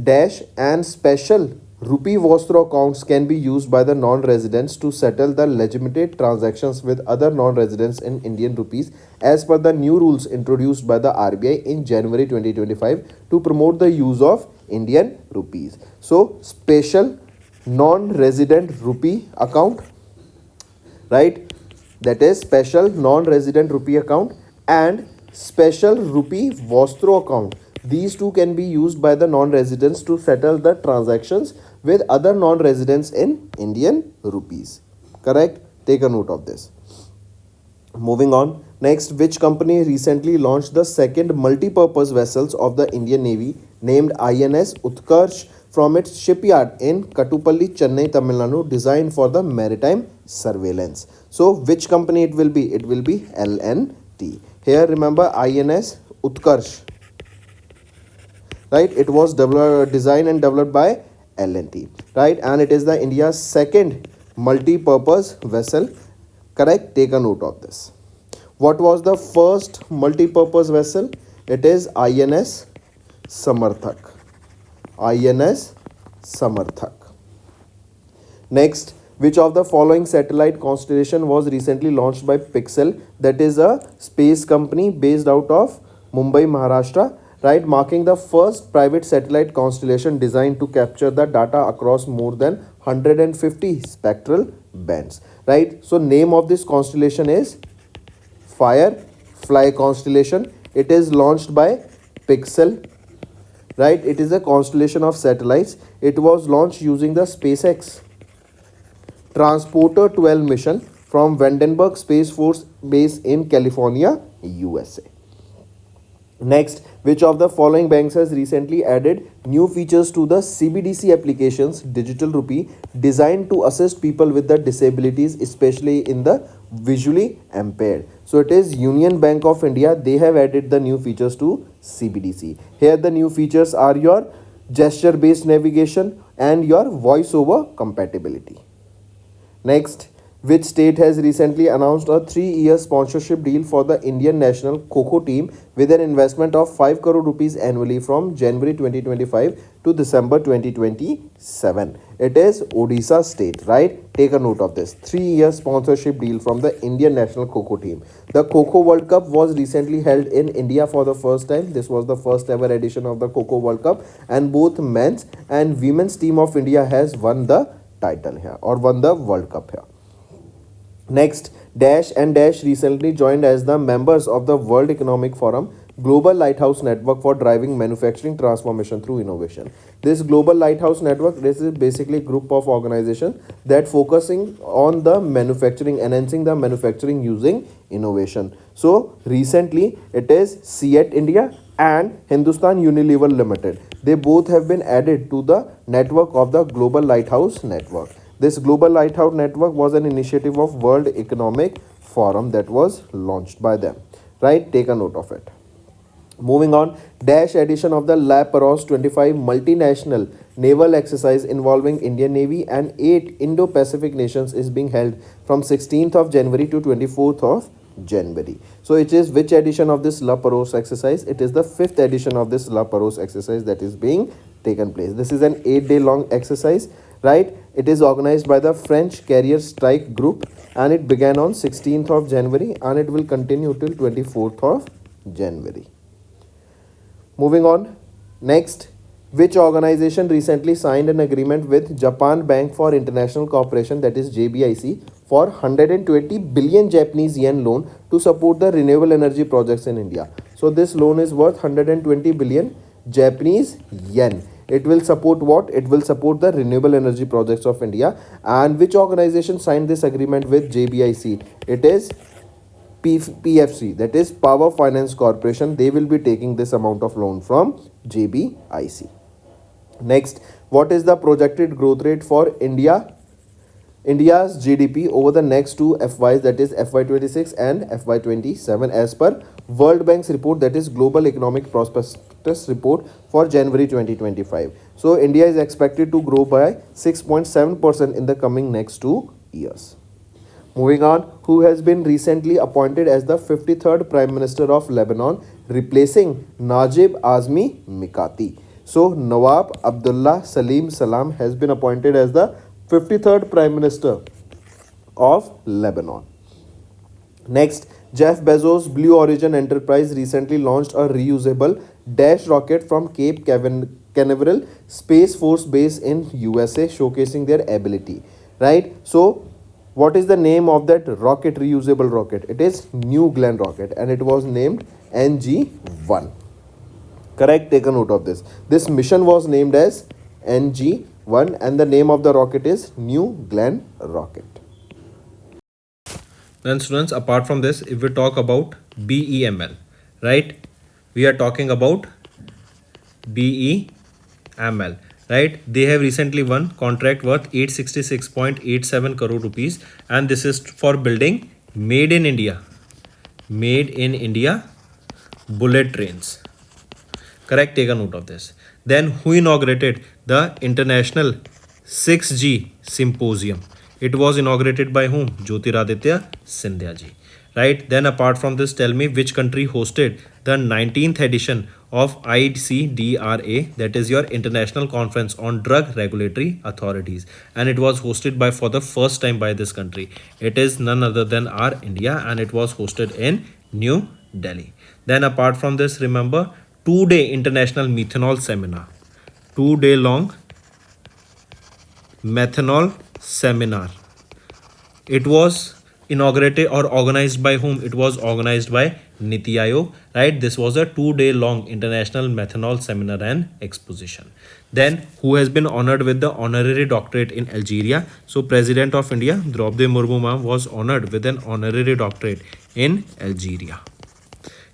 Dash and special rupee vostro accounts can be used by the non-residents to settle the legitimate transactions with other non-residents in Indian rupees as per the new rules introduced by the RBI in January 2025 to promote the use of Indian rupees. So special non-resident rupee account, right, that is special non-resident rupee account and special rupee vostro account. These two can be used by the non-residents to settle the transactions with other non-residents in Indian rupees. Correct? Take a note of this. Moving on. Next, which company recently launched the second multi-purpose vessels of the Indian Navy named INS Utkarsh from its shipyard in Kattupalli, Chennai, Tamil Nadu, designed for the maritime surveillance? So, which company it will be? It will be LNT. Here, remember INS Utkarsh, right? It was designed and developed by LNT, right? And it is the India's second multi-purpose vessel. Correct? Take a note of this. What was the first multi-purpose vessel? It is INS Samarthak. INS Samarthak. Next, which of the following satellite constellation was recently launched by Pixel? That is a space company based out of Mumbai, Maharashtra, right, marking the first private satellite constellation designed to capture the data across more than 150 spectral bands, right? So name of this constellation is Firefly constellation. It is launched by Pixel, right? It is a constellation of satellites. It was launched using the SpaceX Transporter 12 mission from Vandenberg Space Force Base in California, USA. Next, which of the following banks has recently added new features to the CBDC applications Digital Rupee designed to assist people with the disabilities, especially in the visually impaired? So it is Union Bank of India. They have added the new features to CBDC. Here the new features are your gesture based navigation and your voice over compatibility. Next, which state has recently announced a 3-year sponsorship deal for the Indian national Kho team with an investment of 5 crore rupees annually from January 2025 to December 2027? It is Odisha state, right? Take a note of this. 3-year sponsorship deal from the Indian national Kho team. The Kho World Cup was recently held in India for the first time. This was the first ever edition of the Kho World Cup, and both men's and women's team of India has won the title here or won the World Cup here. Next, Dash and Dash recently joined as the members of the World Economic Forum Global Lighthouse Network for driving manufacturing transformation through innovation. This Global Lighthouse Network, this is basically a group of organizations that focusing on the manufacturing, enhancing the manufacturing using innovation. So recently it is CEAT India and Hindustan Unilever Limited. They both have been added to the network of the Global Lighthouse Network. This Global Lighthouse Network was an initiative of World Economic Forum that was launched by them, right? Take a note of it. Moving on, Dash edition of the Laparos 25 multinational naval exercise involving Indian Navy and 8 Indo-Pacific nations is being held from 16th of January to 24th of January. So it is which edition of this Laparos exercise? It is the 5th edition of this Laparos exercise that is being taken place. This is an 8-day long exercise, right? It is organized by the French Carrier Strike Group and it began on 16th of January and it will continue till 24th of January. Moving on, next, Which organization recently signed an agreement with Japan Bank for International Cooperation, that is JBIC, for 120 billion Japanese yen loan to support the renewable energy projects in India? So this loan is worth 120 billion Japanese yen. It will support what? It will support the renewable energy projects of India. And which organization signed this agreement with JBIC? It is PFC, that is Power Finance Corporation. They will be taking this amount of loan from JBIC. Next, what is the projected growth rate for India's GDP over the next two FYs, that is FY26 and FY27, as per World Bank's report, that is Global Economic Prospectus report for January 2025. So India is expected to grow by 6.7% in the coming next 2 years. Moving on, who has been recently appointed as the 53rd Prime Minister of Lebanon, replacing Najib Azmi Mikati. So Nawab Abdullah Salim Salam has been appointed as the 53rd Prime Minister of Lebanon. Next, Jeff Bezos' Blue Origin enterprise recently launched a reusable Dash rocket from Cape Canaveral Space Force Base in USA, showcasing their ability. Right? So, what is the name of that rocket, reusable rocket? It is New Glenn rocket, and it was named NG-1. Correct, take a note of this. This mission was named as NG-1 and the name of the rocket is New Glenn rocket. Then students, apart from this, if we talk about BEML, right? We are talking about BEML, right? They have recently won contract worth 866.87 crore rupees, and this is for building made in India bullet trains. Correct, take a note of this. Then who inaugurated the International 6G Symposium? It was inaugurated by whom? Jyotiraditya Scindia ji. Right? Then apart from this, tell me which country hosted the 19th edition of ICDRA, that is your International Conference on Drug Regulatory Authorities, and it was hosted by for the first time by this country. It is none other than our India, and it was hosted in New Delhi. Then apart from this, remember 2-day international methanol seminar, 2-day long methanol seminar. It was inaugurated or organized by whom? It was organized by Niti Aayog, right? This was a 2-day long international methanol seminar and exposition. Then who has been honored with the honorary doctorate in Algeria? So President of India Draupadi Murmu ma'am was honored with an honorary doctorate in Algeria.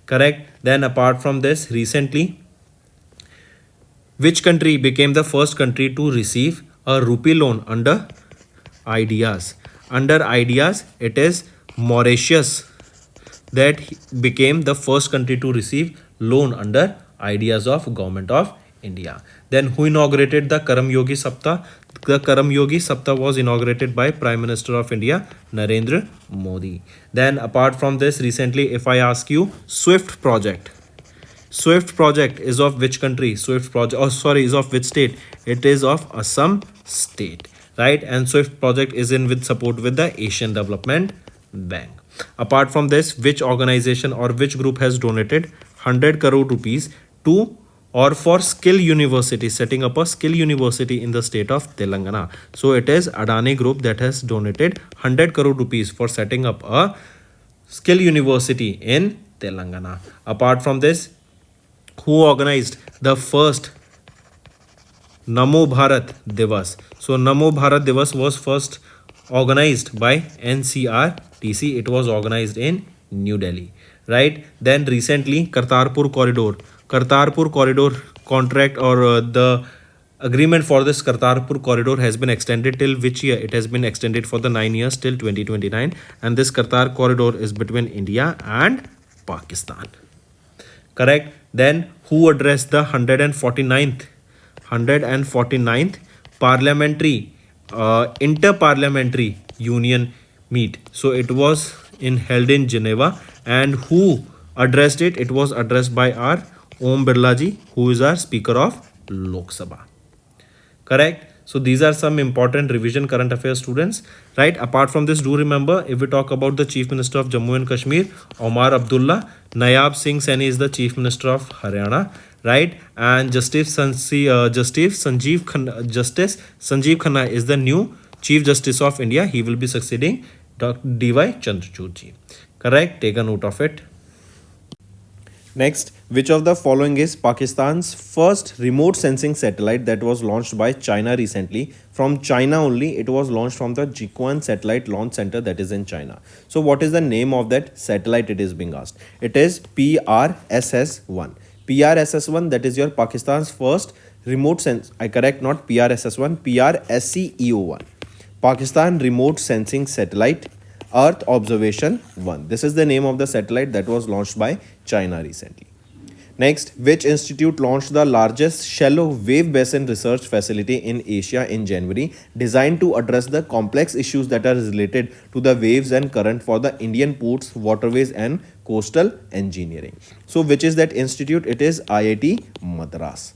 Correct. Then apart from this, recently, which country became the first country to receive a rupee loan under IDEAs? Under IDEAs, it is Mauritius that became the first country to receive loan under IDEAs of Government of India. Then who inaugurated the Karam Yogi Saptah? The Karam Yogi Saptah was inaugurated by Prime Minister of India Narendra Modi. Then apart from this, recently, if I ask you, SWIFT project is of which country? SWIFT project, is of which state? It is of Assam state, right? And SWIFT project is in with support with the Asian Development Bank. Apart from this, which organization or which group has donated 100 crore rupees to or for skill university, setting up a skill university in the state of Telangana? So it is Adani Group that has donated 100 crore rupees for setting up a skill university in Telangana. Apart from this, who organized the first Namo Bharat Divas? So Namo Bharat Divas was first organized by NCRTC. It was organized in New Delhi, right? Then recently, Kartarpur Corridor contract or the agreement for this Kartarpur corridor has been extended till which year? It has been extended for the 9 years till 2029, and this Kartar corridor is between India and Pakistan. Correct. Then who addressed the 149th parliamentary inter-parliamentary union meet? So it was held in Geneva, and who addressed it? It was addressed by our Om Birla ji, who is our Speaker of Lok Sabha. Correct. So these are some important revision current affairs, students, right? Apart from this, do remember, if we talk about the Chief Minister of Jammu and Kashmir, Omar Abdullah, Nayab Singh Saini is the Chief Minister of Haryana, right? And Justice Sanjeev Khanna is the new Chief Justice of India. He will be succeeding Dr. D.Y. Chandrachud ji. Correct? Take a note of it. Next, which of the following is Pakistan's first remote sensing satellite that was launched by China recently? From China only, it was launched from the Jiquan Satellite Launch Center that is in China. So, what is the name of that satellite? It is being asked. It is PRSS-1. PRSS-1, that is your Pakistan's first remote sense. I correct, not PRSS-1, PRSCEO-1. Pakistan Remote Sensing Satellite Earth Observation 1. This is the name of the satellite that was launched by China recently. Next, which institute launched the largest shallow wave basin research facility in Asia in January, designed to address the complex issues that are related to the waves and current for the Indian ports, waterways, and coastal engineering? So, which is that institute? It is IIT Madras.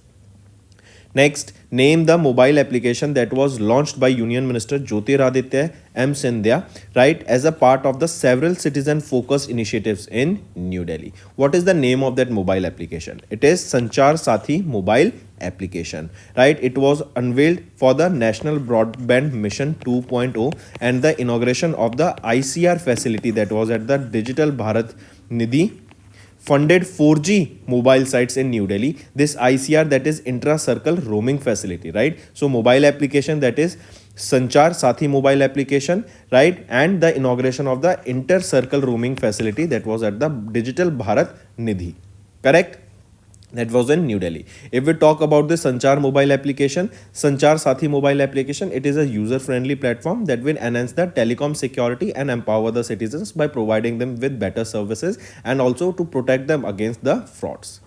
Next, name the mobile application that was launched by Union Minister Jyotiraditya M. Scindia, right, as a part of the several citizen-focused initiatives in New Delhi. What is the name of that mobile application? It is Sanchar Sathi mobile application, right? It was unveiled for the National Broadband Mission 2.0 and the inauguration of the ICR facility that was at the Digital Bharat Nidhi funded 4G mobile sites in New Delhi. This ICR, that is intra-circle roaming facility, right? So mobile application, that is Sanchar Sathi mobile application, right? And the inauguration of the inter-circle roaming facility that was at the Digital Bharat Nidhi, correct? That was in New Delhi. If we talk about the Sanchar mobile application, Sanchar Sathi mobile application, it is a user-friendly platform that will enhance the telecom security and empower the citizens by providing them with better services and also to protect them against the frauds.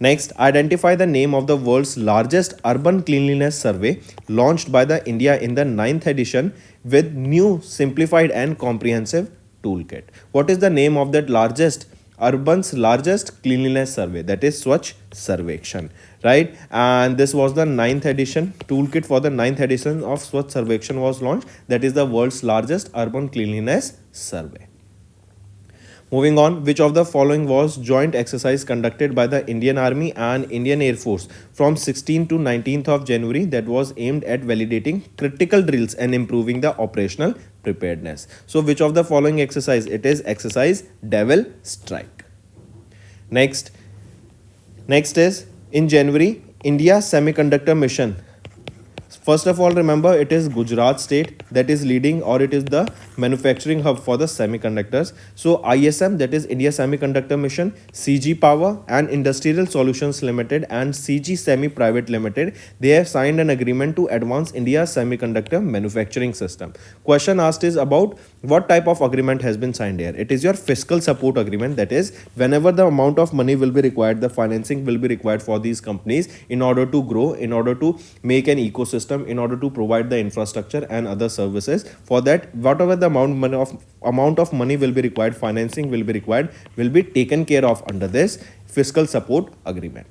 Next, identify the name of the world's largest urban cleanliness survey launched by the India in the 9th edition with new simplified and comprehensive toolkit. What is the name of that urban's largest cleanliness survey? That is Swachh Sarvekshan, right? And this was the 9th edition. Toolkit for the 9th edition of Swachh Sarvekshan was launched. That is the world's largest urban cleanliness survey. Moving on, which of the following was joint exercise conducted by the Indian Army and Indian Air Force from 16th to 19th of January that was aimed at validating critical drills and improving the operational preparedness? So, which of the following exercise? It is exercise Devil Strike. Next is in January, India Semiconductor Mission. First of all, remember it is Gujarat state that is leading, or it is the manufacturing hub for the semiconductors. So ISM, that is India Semiconductor Mission, CG Power and Industrial Solutions Limited and CG Semi Private Limited, they have signed an agreement to advance India's semiconductor manufacturing system. Question asked is about what type of agreement has been signed here. It is your fiscal support agreement, that is whenever the amount of money will be required, the financing will be required for these companies in order to grow, in order to make an ecosystem, in order to provide the infrastructure and other services. For that, whatever the amount of money will be required, financing will be required, will be taken care of under this fiscal support agreement.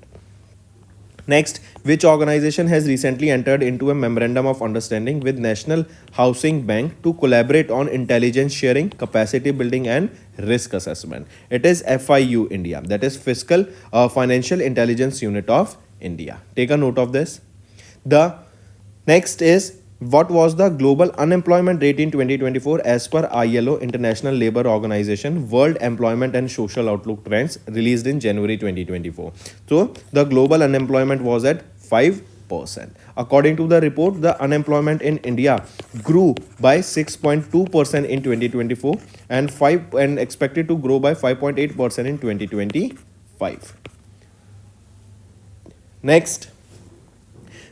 Next, which organization has recently entered into a memorandum of understanding with National Housing Bank to collaborate on intelligence sharing, capacity building and risk assessment? It is FIU India, that is Fiscal Financial Intelligence Unit of India. Take a note of this. The next is, what was the global unemployment rate in 2024 as per ILO, International Labour Organization, World Employment and Social Outlook Trends released in January 2024? So, the global unemployment was at 5%. According to the report, the unemployment in India grew by 6.2% in 2024 and expected to grow by 5.8% in 2025. Next,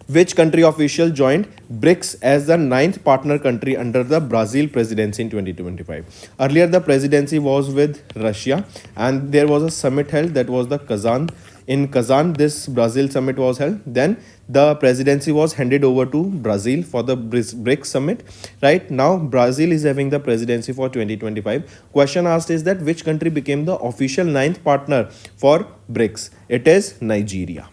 which country official joined BRICS as the 9th partner country under the Brazil presidency in 2025? Earlier, the presidency was with Russia and there was a summit held, that was the Kazan. In Kazan, this Brazil summit was held. Then the presidency was handed over to Brazil for the BRICS summit. Right now, Brazil is having the presidency for 2025. Question asked is that which country became the official 9th partner for BRICS? It is Nigeria.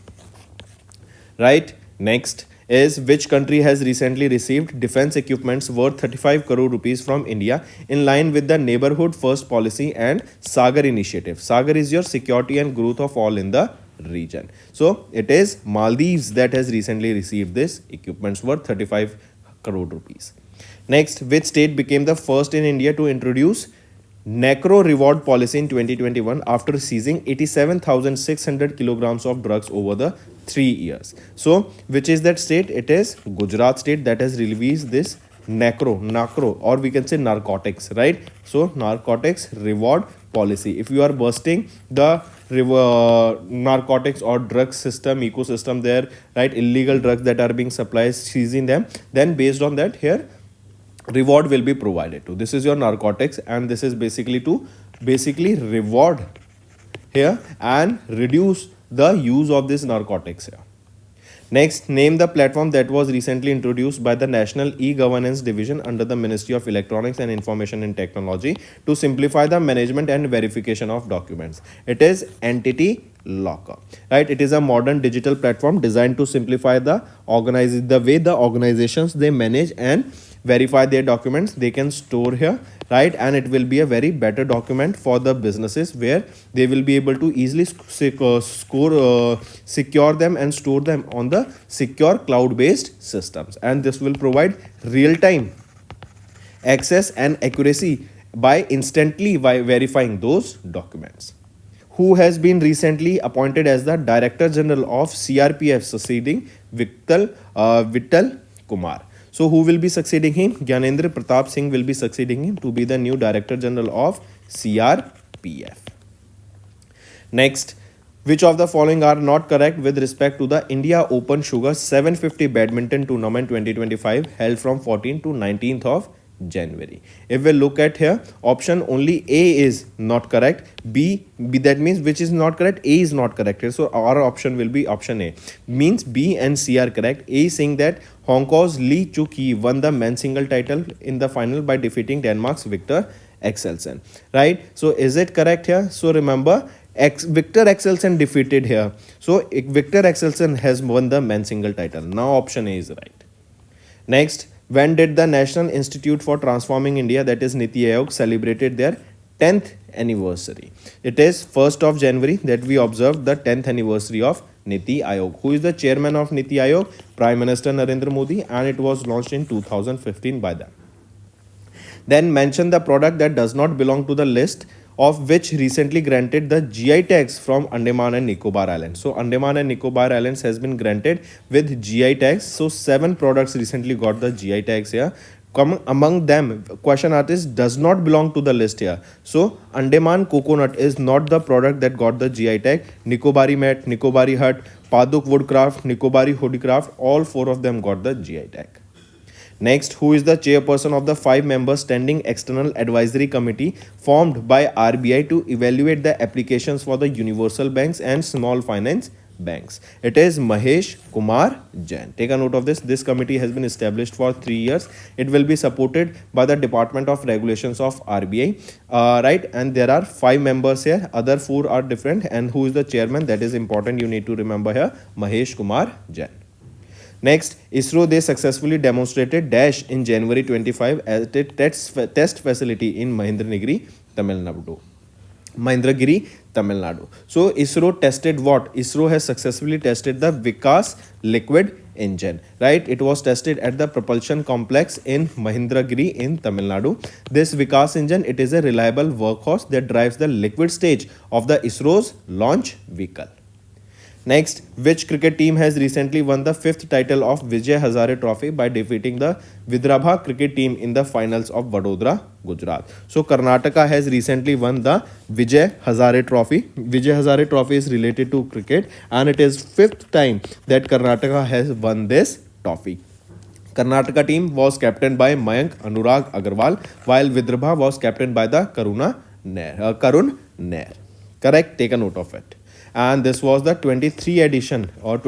Right. Next is, which country has recently received defense equipments worth 35 crore rupees from India in line with the Neighborhood First policy and Sagar initiative? Sagar is your security and growth of all in the region. So it is Maldives that has recently received this equipments worth 35 crore rupees. Next, which state became the first in India to introduce Necro reward policy in 2021 after seizing 87,600 kilograms of drugs over the 3 years? So, which is that state? It is Gujarat state that has released this Necro, or we can say narcotics, right? So, narcotics reward policy. If you are busting the narcotics or drug system ecosystem there, right, illegal drugs that are being supplied, seizing them, then based on that, here reward will be provided to. This is your narcotics, and this is basically to reward here and reduce the use of this narcotics here. Next, name the platform that was recently introduced by the National E-Governance Division under the Ministry of Electronics and Information and Technology to simplify the management and verification of documents. It is Entity Locker, right? It is a modern digital platform designed to simplify the way the organizations they manage and verify their documents. They can store here, right, and it will be a very better document for the businesses where they will be able to easily secure them and store them on the secure cloud-based systems, and this will provide real-time access and accuracy by instantly verifying those documents. Who has been recently appointed as the Director General of CRPF, succeeding Vittal Kumar? So who will be succeeding him? Gyanendra Pratap Singh will be succeeding him to be the new Director General of CRPF. Next, which of the following are not correct with respect to the India Open Sugar 750 Badminton Tournament 2025 held from 14th to 19th of January? If we look at here, option only A is not correct. B that means which is not correct? A is not correct here. So our option will be option A. Means B and C are correct. A is saying that Hong Kong's Lee Chuk-hee won the men's single title in the final by defeating Denmark's Victor Axelsen. Right? So is it correct here? So remember, Victor Axelsen defeated here. So Victor Axelsen has won the men's single title. Now option A is right. Next, when did the National Institute for Transforming India, that is Niti Aayog, celebrated their 10th anniversary? It is 1st of January that we observed the 10th anniversary of Niti Aayog. Who is the chairman of Niti Aayog? Prime Minister Narendra Modi, and it was launched in 2015 by them. Then mention the product that does not belong to the list of which recently granted the GI tags from Andaman and Nicobar Islands. So Andaman and Nicobar Islands has been granted with GI tags. So 7 products recently got the GI tags here. Among them, question artist does not belong to the list here. So Andaman coconut is not the product that got the GI tag. Nicobari mat, Nicobari hut, Paduk woodcraft, Nicobari hoodcraft, all 4 of them got the GI tag. Next, who is the chairperson of the 5-member Standing External Advisory Committee formed by RBI to evaluate the applications for the universal banks and small finance banks? It is Mahesh Kumar Jain. Take a note of this. This committee has been established for 3 years. It will be supported by the Department of Regulations of RBI, right? And there are 5 members here. Other 4 are different. And who is the chairman? That is important. You need to remember here, Mahesh Kumar Jain. Next, ISRO, they successfully demonstrated DASH in January 25 at a test facility in Mahendragiri, Tamil Nadu. So ISRO tested what? ISRO has successfully tested the Vikas liquid engine, right? It was tested at the propulsion complex in Mahendragiri in Tamil Nadu. This Vikas engine, it is a reliable workhorse that drives the liquid stage of the ISRO's launch vehicle. Next, which cricket team has recently won the 5th title of Vijay Hazare Trophy by defeating the Vidarbha cricket team in the finals of Vadodara, Gujarat? So, Karnataka has recently won the Vijay Hazare Trophy. Vijay Hazare Trophy is related to cricket, and it is 5th time that Karnataka has won this trophy. Karnataka team was captained by Mayank Anurag Agarwal, while Vidarbha was captained by the Karun Nair. Correct? Take a note of it. And this was the 23rd edition of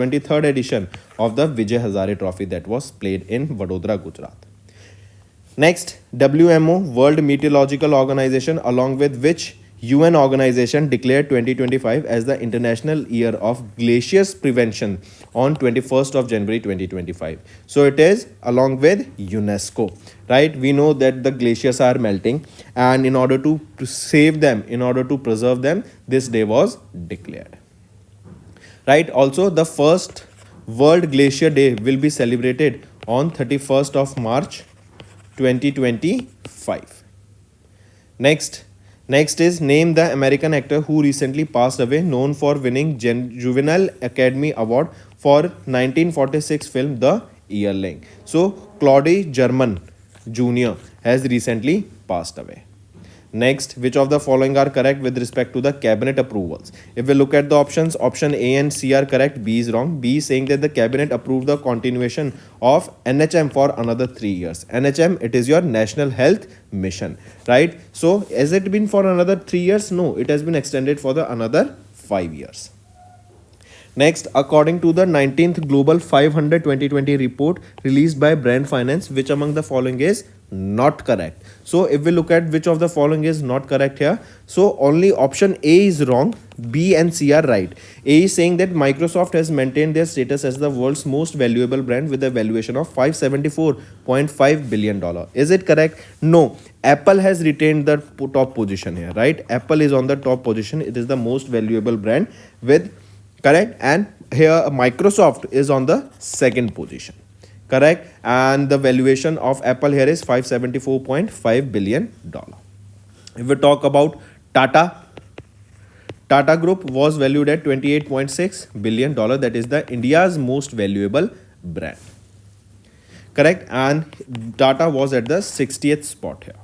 the Vijay Hazare Trophy that was played in Vadodara, Gujarat. Next, WMO, World Meteorological Organization, along with which UN organization declared 2025 as the International Year of Glaciers Prevention on 21st of January 2025. So it is along with UNESCO, right? We know that the glaciers are melting, and in order to save them, in order to preserve them, this day was declared. right? Also, the first World Glacier Day will be celebrated on 31st of March 2025. Next is name the American actor who recently passed away, known for winning Juvenile Academy Award for 1946 film The Yearling. So Claude German Jr. has recently passed away. Next, which of the following are correct with respect to the cabinet approvals? If we look at the options, option A and C are correct, B is wrong. B is saying that the cabinet approved the continuation of NHM for another 3 years. NHM, it is your National Health Mission, right? So, has it been for another 3 years? No, it has been extended for the another 5 years. Next, according to the 19th Global 500 2020 report released by Brand Finance, which among the following is not correct? So, if we look at which of the following is not correct here, so only option A is wrong, B and C are right. A is saying that Microsoft has maintained their status as the world's most valuable brand with a valuation of $574.5 billion. Is it correct? No. Apple has retained the top position here, right? Apple is on the top position. It is the most valuable brand with correct, and here Microsoft is on the second position, correct, and the valuation of Apple here is $574.5 billion. If we talk about Tata Group was valued at $28.6 billion. That is the India's most valuable brand, correct, and Tata was at the 60th spot here.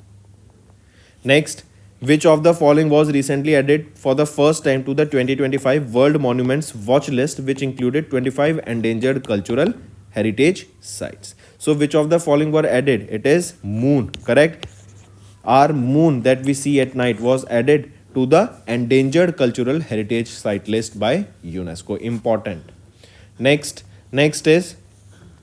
Next, which of the following was recently added for the first time to the 2025 World Monuments Watch List, which included 25 endangered cultural heritage sites? So, which of the following were added? It is moon, correct? Our moon that we see at night was added to the endangered cultural heritage site list by UNESCO. Important. Next is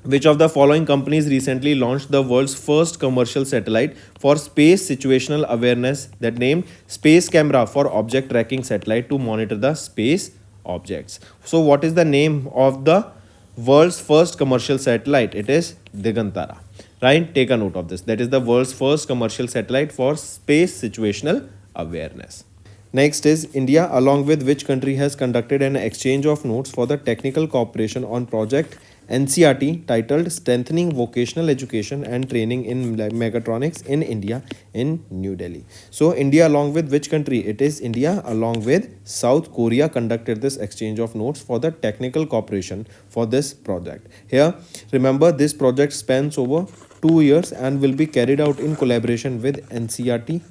which of the following companies recently launched the world's first commercial satellite for space situational awareness, that named Space Camera for object tracking satellite to monitor the space objects? So what is the name of the world's first commercial satellite? It is Digantara, right? Take a note of this. That is the world's first commercial satellite for space situational awareness. Next is India, along with which country has conducted an exchange of notes for the technical cooperation on project NCRT titled Strengthening Vocational Education and Training in Mechatronics in India in New Delhi. So India along with which country? It is India along with South Korea conducted this exchange of notes for the technical cooperation for this project. Here, remember, this project spans over 2 years and will be carried out in collaboration with NCRT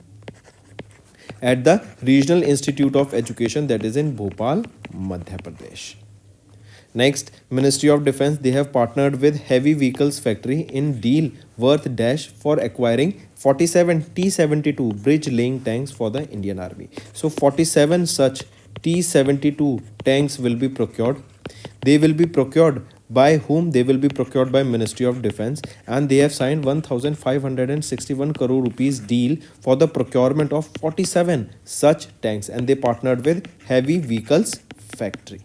at the Regional Institute of Education, that is in Bhopal, Madhya Pradesh. Next, Ministry of Defense, they have partnered with Heavy Vehicles Factory in deal worth dash for acquiring 47 T-72 bridge laying tanks for the Indian Army. So 47 such T-72 tanks will be procured. They will be procured by whom? They will be procured by Ministry of Defense, and they have signed 1561 crore rupees deal for the procurement of 47 such tanks, and they partnered with Heavy Vehicles Factory.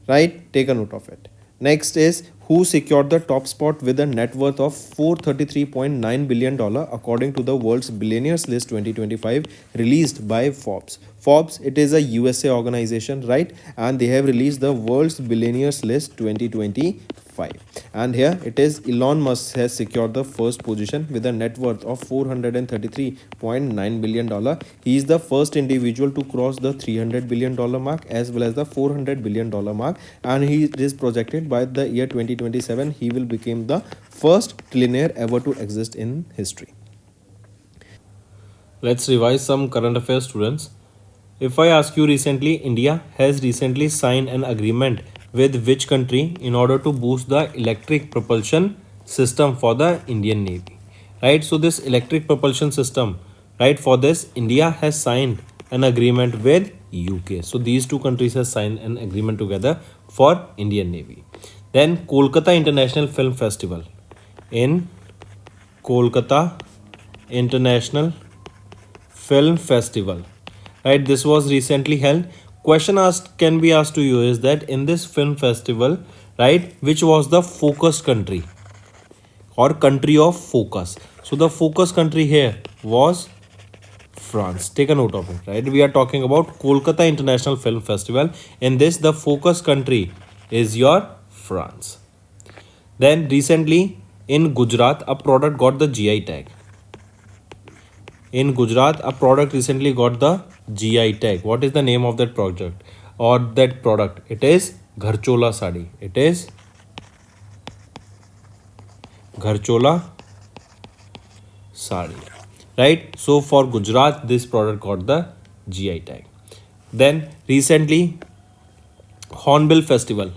Right, take a note of it. Next is who secured the top spot with a net worth of $433.9 billion according to the World's Billionaires List 2025 released by Forbes. Forbes, it is a USA organization, right? And they have released the World's Billionaires List 2025. And here it is Elon Musk has secured the first position with a net worth of $433.9 billion. He is the first individual to cross the $300 billion mark as well as the $400 billion mark, and he is projected by the year 2027 he will become the first trillionaire ever to exist in history. Let's revise some current affairs, students. If I ask you recently, India has recently signed an agreement with which country in order to boost the electric propulsion system for the Indian Navy, right? So this electric propulsion system, right, for this India has signed an agreement with UK. So these two countries have signed an agreement together for Indian Navy. Then Kolkata International Film Festival. In Kolkata International Film Festival, right, this was recently held. Question can be asked to you is that in this film festival, right, which was the focus country or country of focus? So the focus country here was France. Take a note of it, right? We are talking about Kolkata International Film Festival. In this, the focus country is your France. Then recently in Gujarat, a product got the GI tag. In Gujarat, a product recently got the GI tag. What is the name of that project or that product? It is Gharchola Sari. It is Gharchola Sari. Right? So for Gujarat, this product got the GI tag. Then recently, Hornbill Festival.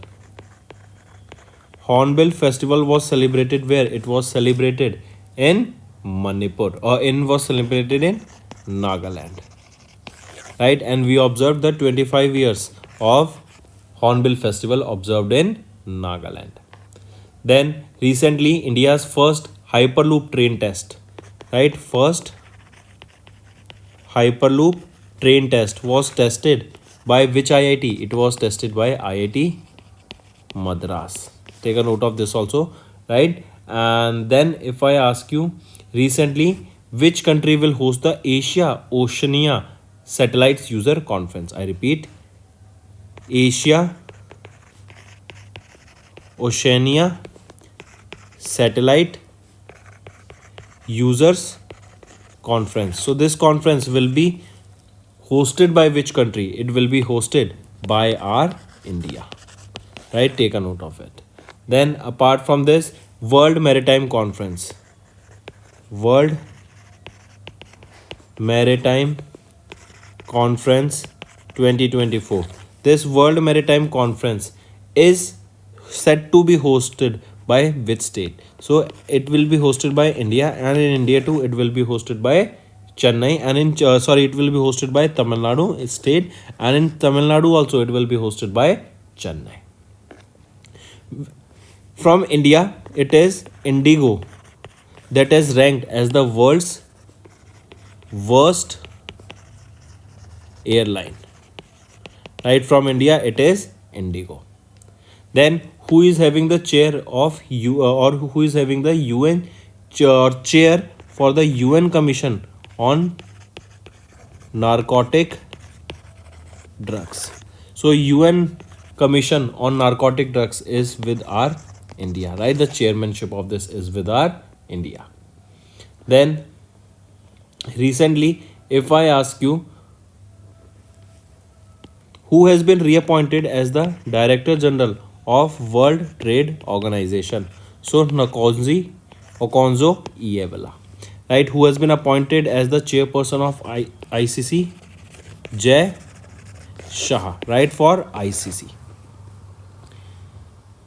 Hornbill Festival was celebrated where? It was celebrated in Manipur or was celebrated in Nagaland. Right? And we observed the 25 years of Hornbill Festival observed in Nagaland. Then recently India's first Hyperloop train test. Right? First Hyperloop train test was tested by which IIT? It was tested by IIT Madras. Take a note of this also, right? And then if I ask you, recently which country will host the Asia Oceania Satellites User Conference? I repeat, Asia Oceania Satellite Users Conference. So this conference will be hosted by which country? It will be hosted by our India. Right? Take a note of it. Then apart from this, World Maritime Conference. World Maritime Conference 2024. This World Maritime Conference is set to be hosted by which state? So it will be hosted by India, and in India too it will be hosted by Chennai, and in it will be hosted by Tamil Nadu state, and in Tamil Nadu also it will be hosted by Chennai. From India, it is Indigo that is ranked as the world's worst airline. Right? From India, it is Indigo. Then who is having the chair of who is having the UN chair for the UN Commission on Narcotic Drugs? So UN Commission on Narcotic Drugs is with our India, right? The chairmanship of this is with our India. Then recently, if I ask you, who has been reappointed as the Director General of World Trade Organization? So Okonjo Iweala, right? Who has been appointed as the chairperson of ICC? Jay Shah, right? For ICC.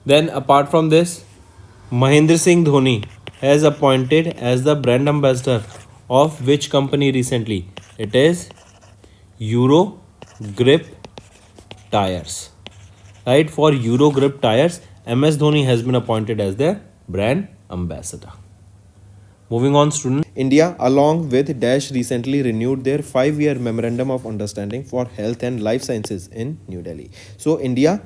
Then apart from this, Mahendra Singh Dhoni has appointed as the brand ambassador of which company recently? It is Euro Grip Tires. Right? For Euro Grip Tires, MS Dhoni has been appointed as their brand ambassador. Moving on, students. India, along with Dash, recently renewed their 5-year Memorandum of Understanding for Health and Life Sciences in New Delhi. So, India,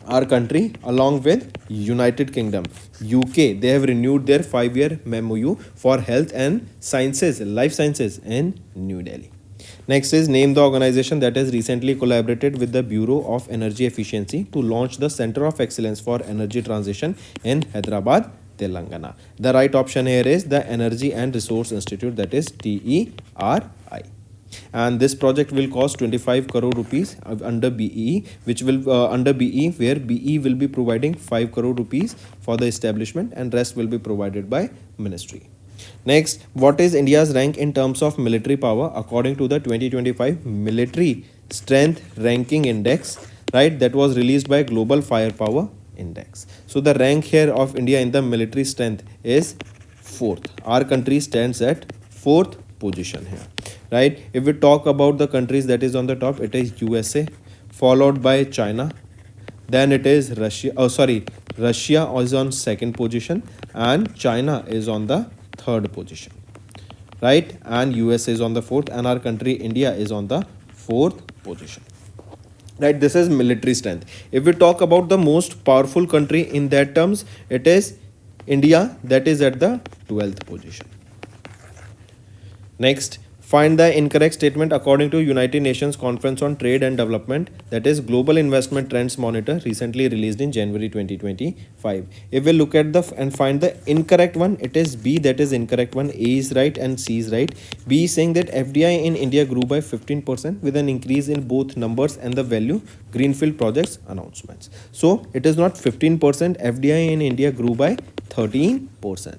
our country, along with United Kingdom, UK, they have renewed their 5-year MOU for health and sciences, life sciences in New Delhi. Next is name the organization that has recently collaborated with the Bureau of Energy Efficiency to launch the Center of Excellence for Energy Transition in Hyderabad, Telangana. The right option here is the Energy and Resource Institute, that is TERI. And this project will cost 25 crore rupees under BEE, which will under BE, where BE will be providing 5 crore rupees for the establishment, and rest will be provided by ministry. Next, what is India's rank in terms of military power according to the 2025 Military Strength Ranking Index, right? That was released by Global Firepower Index. So the rank here of India in the military strength is 4th. Our country stands at 4th position here, right? If we talk about the countries that is on the top, it is USA, followed by China, then it is Russia. Russia is on 2nd position, and China is on the 3rd position, right? And US is on the 4th, and our country India is on the 4th position, right? This is military strength. If we talk about the most powerful country in that terms, it is India, that is at the 12th position. Next, Find the incorrect statement according to United Nations Conference on Trade and Development, that is Global Investment Trends Monitor, recently released in January 2025. If we look at the and find the incorrect one, it is B, that is incorrect one. A is right and C is right. B is saying that FDI in India grew by 15% with an increase in both numbers and the value greenfield projects announcements. So it is not 15%, FDI in India grew by 13%.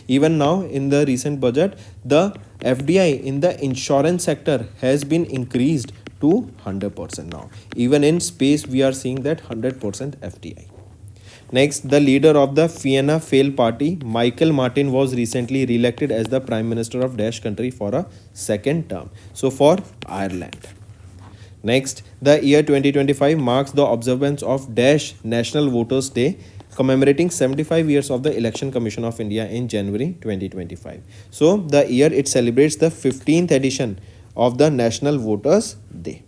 Even now in the recent budget, the FDI in the insurance sector has been increased to 100% now. Even in space, we are seeing that 100% FDI. Next, the leader of the Fianna Fáil party, Michael Martin, was recently re-elected as the Prime Minister of Dash country for a second term. So for Ireland. Next, the year 2025 marks the observance of Dash National Voters Day, commemorating 75 years of the Election Commission of India in January 2025. So the year it celebrates the 15th edition of the National Voters Day.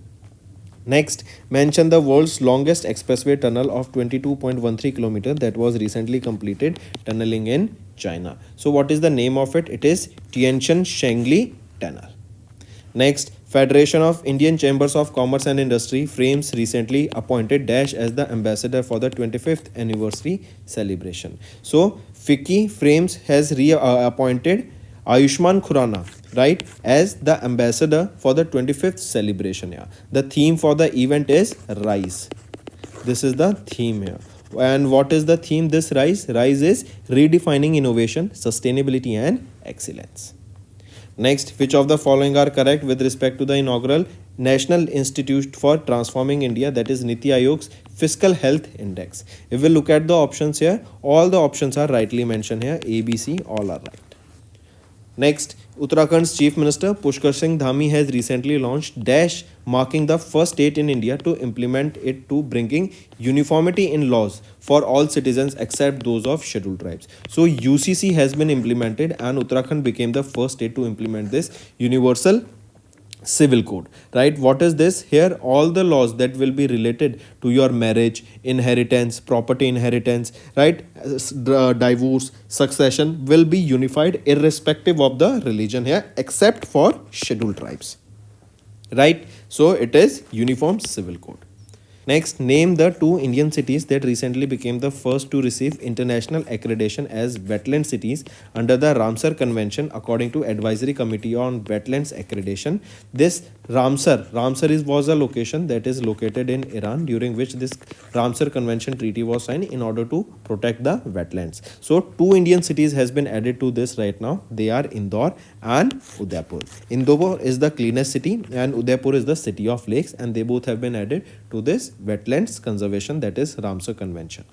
Next, mention the world's longest expressway tunnel of 22.13 km that was recently completed tunneling in China. So what is the name of it? It is Tianshan Shangli Tunnel. Next, Federation of Indian Chambers of Commerce and Industry frames recently appointed Dash as the ambassador for the 25th anniversary celebration. So FICCI frames has appointed Ayushman Khurrana, right, as the ambassador for the 25th celebration here. The theme for the event is Rise. This is the theme here. And what is the theme this Rise? Rise is redefining innovation, sustainability and excellence. Next, which of the following are correct with respect to the inaugural National Institute for Transforming India, that is Niti Aayog's Fiscal Health Index? If we look at the options here, all the options are rightly mentioned here. A, B, C, all are right. Next, Uttarakhand's Chief Minister Pushkar Singh Dhami has recently launched Dash, marking the first state in India to implement it, to bringing uniformity in laws for all citizens except those of scheduled tribes. So UCC has been implemented and Uttarakhand became the first state to implement this universal civil code, right? What is this? Here all the laws that will be related to your marriage, inheritance, property inheritance, right, divorce, succession will be unified irrespective of the religion here except for scheduled tribes, right? So it is uniform civil code. Next, name the two Indian cities that recently became the first to receive international accreditation as wetland cities under the Ramsar Convention according to Advisory Committee on Wetlands Accreditation. This Ramsar was a location that is located in Iran, during which this Ramsar Convention treaty was signed in order to protect the wetlands. So two Indian cities has been added to this right now. They are Indore and Udaipur. Indore is the cleanest city and Udaipur is the city of lakes, and they both have been added to this wetlands conservation, that is Ramsar Convention.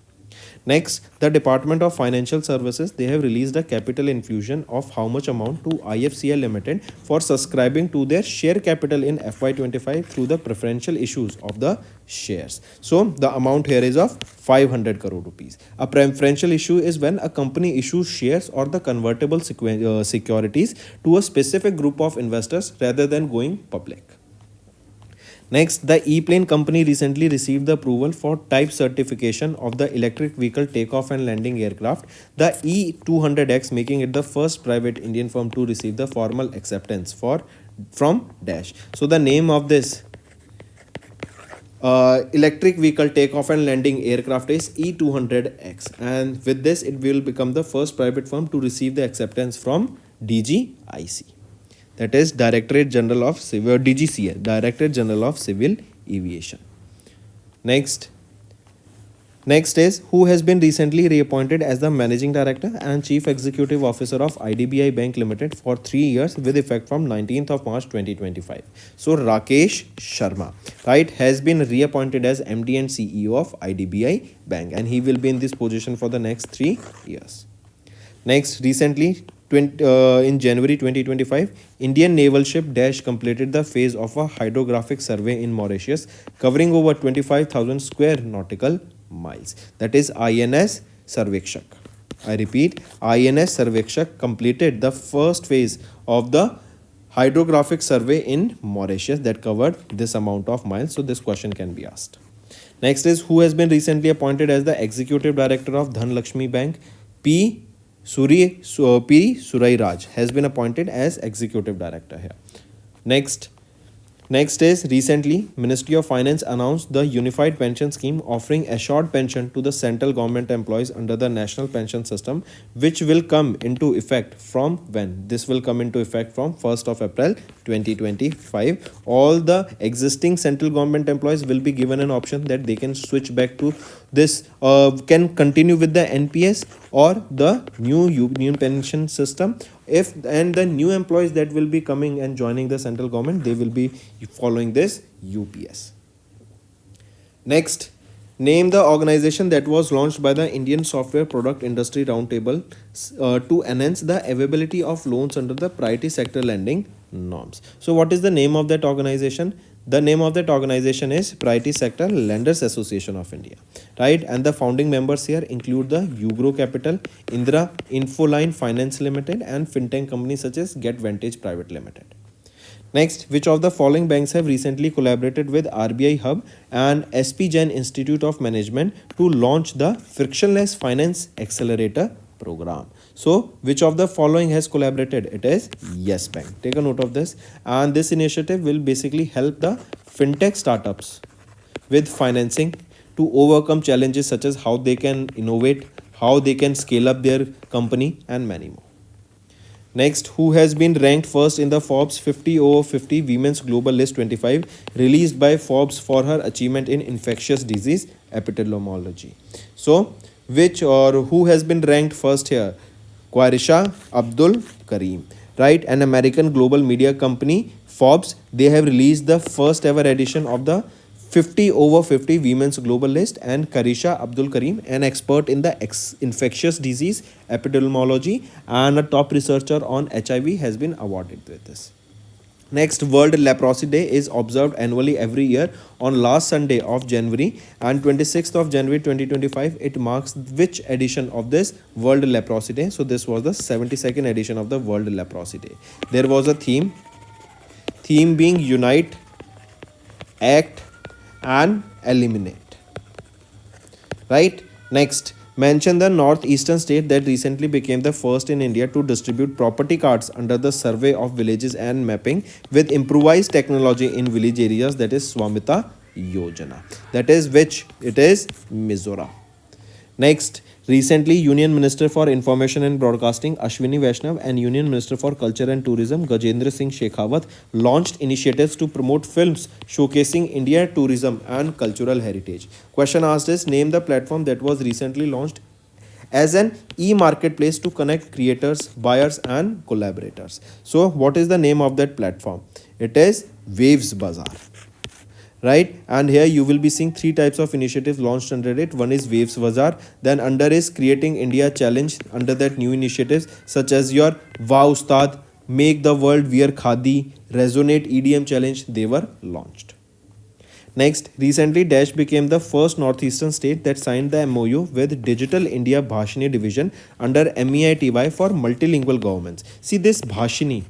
Next, the Department of Financial Services, they have released a capital infusion of how much amount to IFCL Limited for subscribing to their share capital in FY25 through the preferential issues of the shares. So the amount here is of 500 crore rupees. A preferential issue is when a company issues shares or the convertible securities to a specific group of investors rather than going public. Next, the E-Plane company recently received the approval for type certification of the electric vehicle takeoff and landing aircraft, the E200X, making it the first private Indian firm to receive the formal acceptance from Dash. So the name of this electric vehicle takeoff and landing aircraft is E200X, and with this it will become the first private firm to receive the acceptance from DGIC. That is Directorate General of Civil, DGCA, Directorate General of Civil Aviation. Next is who has been recently reappointed as the Managing Director and Chief Executive Officer of IDBI Bank Limited for 3 years with effect from 19th of March 2025. So Rakesh Sharma, right, has been reappointed as MD and CEO of IDBI Bank, and he will be in this position for the next 3 years. Next, recently, in January 2025, Indian naval ship Dash completed the phase of a hydrographic survey in Mauritius, covering over 25,000 square nautical miles. That is INS Sarvekshak. I repeat, INS Sarvekshak completed the first phase of the hydrographic survey in Mauritius that covered this amount of miles. So this question can be asked. Next is who has been recently appointed as the Executive Director of Dhanlaxmi Bank. P. Surai Raj has been appointed as Executive Director here. Next, Next is recently Ministry of Finance announced the unified pension scheme offering assured pension to the central government employees under the national pension system, which will come into effect from when? This will come into effect from 1st of April 2025. All the existing central government employees will be given an option that they can switch back to this, can continue with the NPS or the new union pension system. And the new employees that will be coming and joining the central government, they will be following this UPS. Next, name the organization that was launched by the Indian Software Product Industry Roundtable to enhance the availability of loans under the priority sector lending norms. So what is the name of that organization? The name of that organization is Priority Sector Lenders Association of India, right? And the founding members here include the Ugro Capital, Indra Infoline Finance Limited, and fintech companies such as Get Vantage Private Limited. Next, which of the following banks have recently collaborated with RBI Hub and SP Jain Institute of Management to launch the Frictionless Finance Accelerator program? So, which of the following has collaborated? It is Yes Bank. Take a note of this. And this initiative will basically help the fintech startups with financing to overcome challenges such as how they can innovate, how they can scale up their company, and many more. Next, who has been ranked first in the Forbes 50 over 50 Women's Global List 25 released by Forbes for her achievement in infectious disease epidemiology? So, which or who has been ranked first here? Quarisha Abdul Karim, right? An American global media company, Forbes, they have released the first ever edition of the 50 over 50 Women's Global List, and Karisha Abdul Karim, an expert in the infectious disease epidemiology and a top researcher on HIV, has been awarded with this. Next, World Leprosy Day is observed annually every year on last Sunday of January, and 26th of January 2025. It marks which edition of this World Leprosy Day? So this was the 72nd edition of the World Leprosy Day. There was a theme being Unite, Act and Eliminate, right? Next, mention the northeastern state that recently became the first in India to distribute property cards under the survey of villages and mapping with improvised technology in village areas, that is Swamita Yojana. That is which? It is Mizoram. Next, recently Union Minister for Information and Broadcasting Ashwini Vaishnav and Union Minister for Culture and Tourism Gajendra Singh Shekhawat launched initiatives to promote films showcasing India tourism and cultural heritage. Question asked is, name the platform that was recently launched as an e-marketplace to connect creators, buyers and collaborators. So what is the name of that platform? It is Waves Bazaar, right? And here you will be seeing three types of initiatives launched under it. One is Waves Bazaar, then under is Creating India Challenge. Under that, new initiatives such as your Wow Ustad, Make the World Wear Khadi, Resonate EDM Challenge, they were launched. Next, recently Dash became the first northeastern state that signed the MOU with Digital India Bhashini division under MEITY for multilingual governments. See this Bhashini,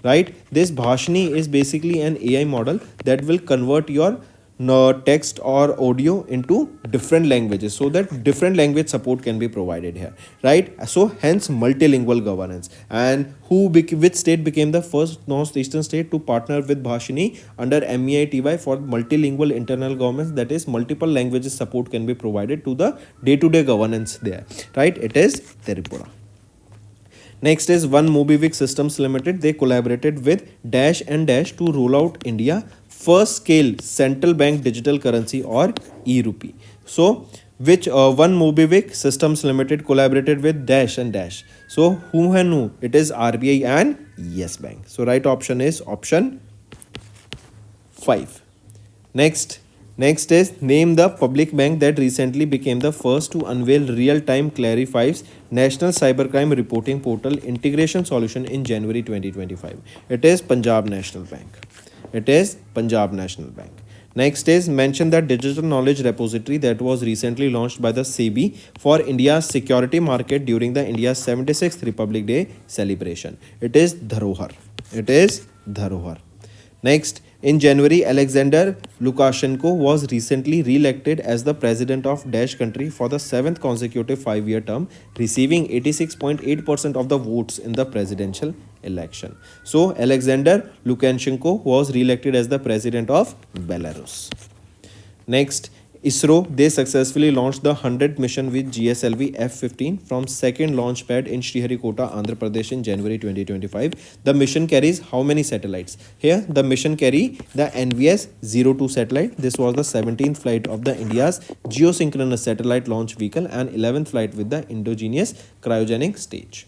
right? This Bhashini is basically an AI model that will convert your text or audio into different languages so that different language support can be provided here, right? So hence multilingual governance. And which state became the first northeastern state to partner with Bhashini under MEITY for multilingual internal governments, that is multiple languages support can be provided to the day-to-day governance there, right? It is Tripura. Next is One Mobivic Systems Limited. They collaborated with Dash and Dash to roll out India first scale central bank digital currency or e-rupee. So which One Mobivic Systems Limited collaborated with Dash and Dash? So who and who? It is RBI and Yes Bank. So right option is option 5. Next is name the public bank that recently became the first to unveil real-time clarifies National Cybercrime Reporting Portal integration solution in January 2025. It is Punjab National Bank. It is Punjab National Bank. Next is mention the digital knowledge repository that was recently launched by the SEBI for India's security market during the India's 76th Republic Day celebration. It is Dharohar. It is Dharohar. Next, In January, Alexander Lukashenko was recently re-elected as the president of Dash country for the seventh consecutive 5-year term, receiving 86.8% of the votes in the presidential election. So, Alexander Lukashenko was re-elected as the president of Belarus. Next, ISRO, they successfully launched the 100th mission with GSLV F-15 from second launch pad in Sriharikota, Andhra Pradesh in January 2025. The mission carries how many satellites? Here, the mission carry the NVS-02 satellite. This was the 17th flight of the India's geosynchronous satellite launch vehicle and 11th flight with the endogenous cryogenic stage.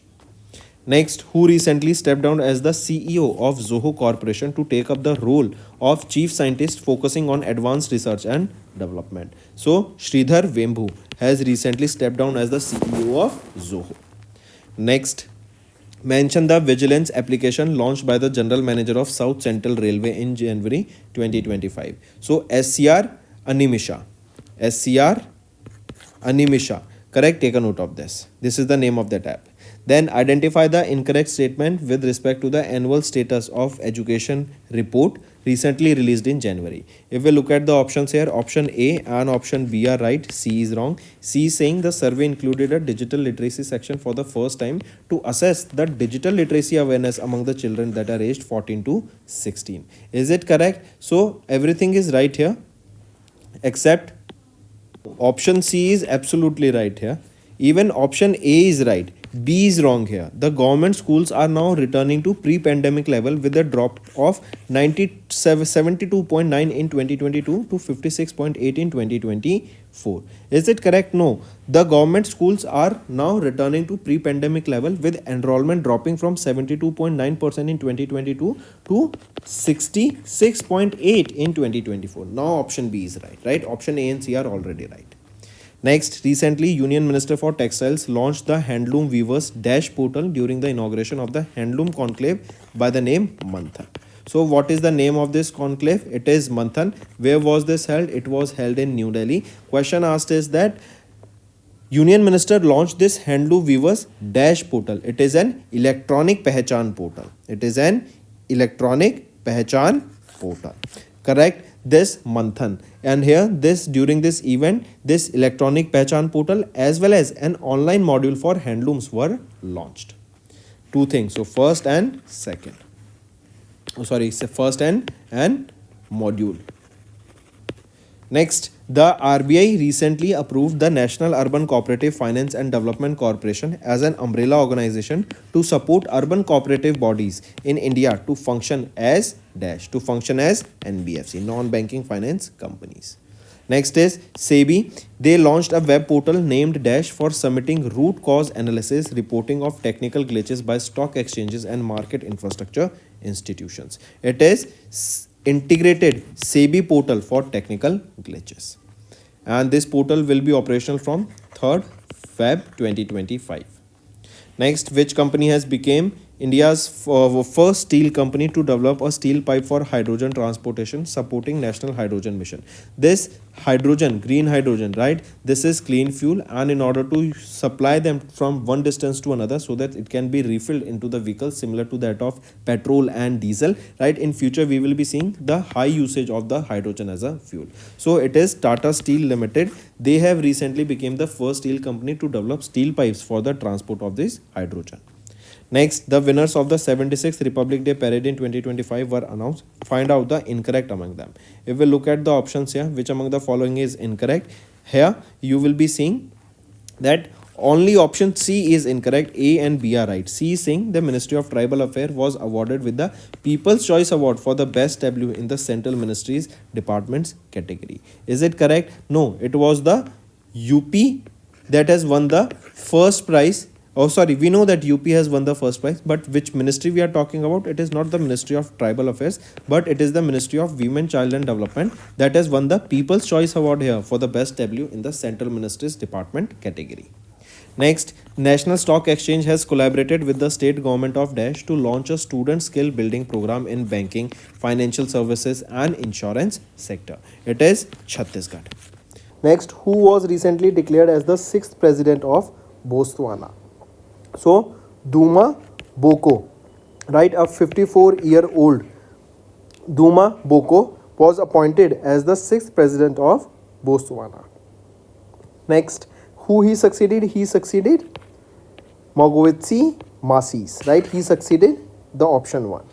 Next, who recently stepped down as the CEO of Zoho Corporation to take up the role of chief scientist focusing on advanced research and development. So, Sridhar Vembhu has recently stepped down as the CEO of Zoho. Next, mention the vigilance application launched by the general manager of South Central Railway in January 2025. So, SCR Animisha. Correct, take a note of this. This is the name of that app. Then identify the incorrect statement with respect to the annual status of education report recently released in January. If we look at the options here, option A and option B are right, C is wrong. C is saying the survey included a digital literacy section for the first time to assess the digital literacy awareness among the children that are aged 14 to 16. Is it correct? So everything is right here except option C is absolutely right here. Even option A is right. B is wrong here. The government schools are now returning to pre-pandemic level with a drop of 72.9 in 2022 to 56.8 in 2024. Is it correct? No. The government schools are now returning to pre-pandemic level with enrollment dropping from 72.9% in 2022 to 66.8 in 2024. Now option B is right, right? Option A and C are already right. Next, recently Union Minister for Textiles launched the Handloom Weavers Dash portal during the inauguration of the Handloom Conclave by the name Manthan. So what is the name of this conclave? It is Manthan. Where was this held? It was held in New Delhi. Question asked is that Union Minister launched this Handloom Weavers Dash portal. It is an electronic pehchan portal. It is an electronic pehchan portal. Correct? This Manthan, and here this during this event this electronic pehchan portal as well as an online module for handlooms were launched. Two things, so first and module. Next, the RBI recently approved the National Urban Cooperative Finance and Development Corporation as an umbrella organization to support urban cooperative bodies in India to function as NBFC, non-banking finance companies. Next is SEBI. They launched a web portal named Dash for submitting root cause analysis reporting of technical glitches by stock exchanges and market infrastructure institutions. It is integrated SEBI portal for technical glitches, and this portal will be operational from 3rd Feb 2025. Next, which company has become India's first steel company to develop a steel pipe for hydrogen transportation supporting National Hydrogen Mission? This hydrogen, green hydrogen, right? This is clean fuel, and in order to supply them from one distance to another so that it can be refilled into the vehicle similar to that of petrol and diesel, right? In future, we will be seeing the high usage of the hydrogen as a fuel. So it is Tata Steel Limited. They have recently become the first steel company to develop steel pipes for the transport of this hydrogen. Next, the winners of the 76th Republic Day Parade in 2025 were announced. Find out the incorrect among them. If we look at the options here, which among the following is incorrect? Here, you will be seeing that only option C is incorrect. A and B are right. C is saying the Ministry of Tribal Affairs was awarded with the People's Choice Award for the Best W in the Central Ministries Departments category. Is it correct? No, it was the UP that has won the first prize. Oh, sorry, we know that UP has won the first prize, but which ministry we are talking about? It is not the Ministry of Tribal Affairs, but it is the Ministry of Women, Child and Development that has won the People's Choice Award here for the Best W in the Central Ministries Department category. Next, National Stock Exchange has collaborated with the state government of Dash to launch a student skill building program in banking, financial services and insurance sector. It is Chhattisgarh. Next, who was recently declared as the 6th president of Botswana? So, Duma Boko, right, a 54-year-old Duma Boko was appointed as the 6th president of Botswana. Next, who he succeeded? He succeeded Mogwetsi Masis, right? He succeeded the option 1.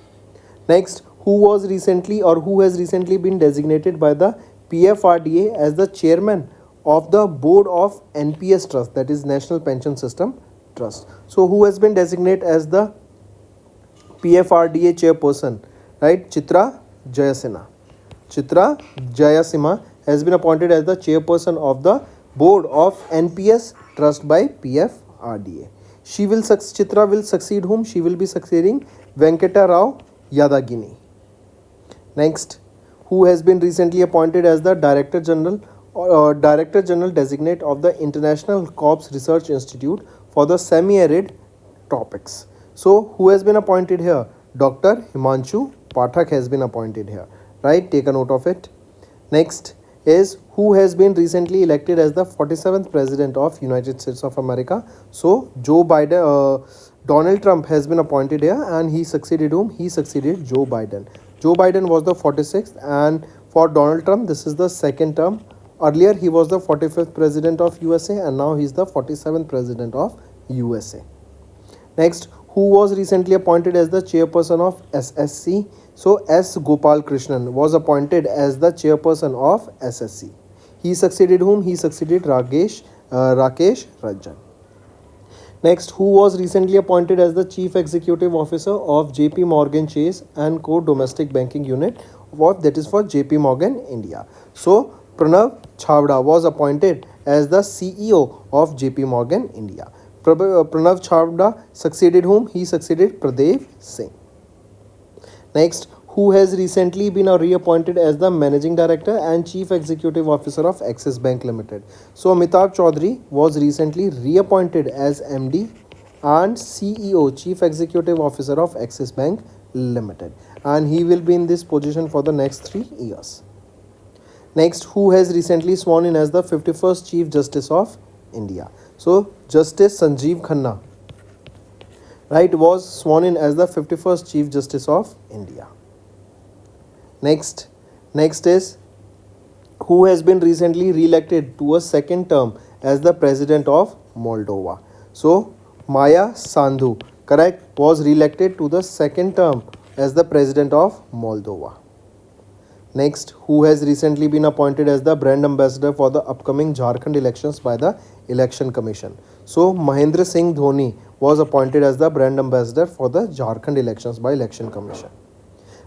Next, who was recently or who has recently been designated by the PFRDA as the chairman of the board of NPS Trust, that is National Pension System Trust. So, who has been designated as the PFRDA chairperson, right? Chitra Jayasinghe. Chitra Jayasinghe has been appointed as the chairperson of the board of NPS Trust by PFRDA. Chitra will succeed whom? She will be succeeding Venkata Rao Yadagini. Next, who has been recently appointed as the Director General designate of the International Corps Research Institute for the Semi-Arid Topics. So, who has been appointed here? Dr. Himanshu Pathak has been appointed here, right? Take a note of it. Next is who has been recently elected as the 47th President of United States of America. So, Donald Trump has been appointed here, and he succeeded whom? He succeeded Joe Biden. Joe Biden was the 46th, and for Donald Trump, this is the second term. Earlier, he was the 45th President of USA, and now he is the 47th President of USA. Next, who was recently appointed as the chairperson of SSC? So, S. Gopal Krishnan was appointed as the chairperson of SSC. He succeeded whom? He succeeded Rakesh Ranjan. Next, who was recently appointed as the Chief Executive Officer of JP Morgan Chase and Co. Domestic Banking Unit, that is for JP Morgan India. So, Pranav Chawda was appointed as the CEO of JP Morgan India. Pranav Chawda succeeded whom? He succeeded Pradev Singh. Next, who has recently been reappointed as the Managing Director and Chief Executive Officer of Axis Bank Limited. So, Amitabh Chaudhary was recently reappointed as MD and CEO, Chief Executive Officer of Axis Bank Limited, and he will be in this position for the next 3 years. Next, who has recently sworn in as the 51st Chief Justice of India? So, Justice Sanjeev Khanna, right, was sworn in as the 51st Chief Justice of India. Next is who has been recently re-elected to a second term as the President of Moldova. So, Maya Sandu, correct, was re-elected to the second term as the President of Moldova. Next, who has recently been appointed as the brand ambassador for the upcoming Jharkhand elections by the Election Commission. So, Mahendra Singh Dhoni was appointed as the brand ambassador for the Jharkhand elections by Election Commission.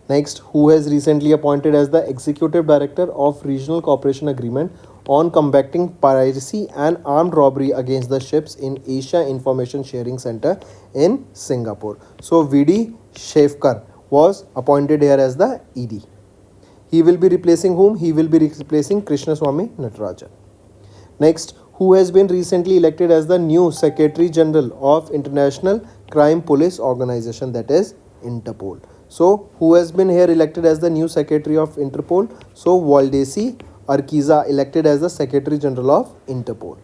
Next, who has recently appointed as the Executive Director of Regional Cooperation Agreement on Combating Piracy and Armed Robbery Against the Ships in Asia Information Sharing Center in Singapore. So, V.D. Shefkar was appointed here as the ED. He will be replacing whom? He will be replacing Krishnaswamy Natarajan. Next, who has been recently elected as the new Secretary General of International Crime Police Organization, that is Interpol. So, who has been here elected as the new Secretary of Interpol? So, Waldesi Arkiza elected as the Secretary General of Interpol.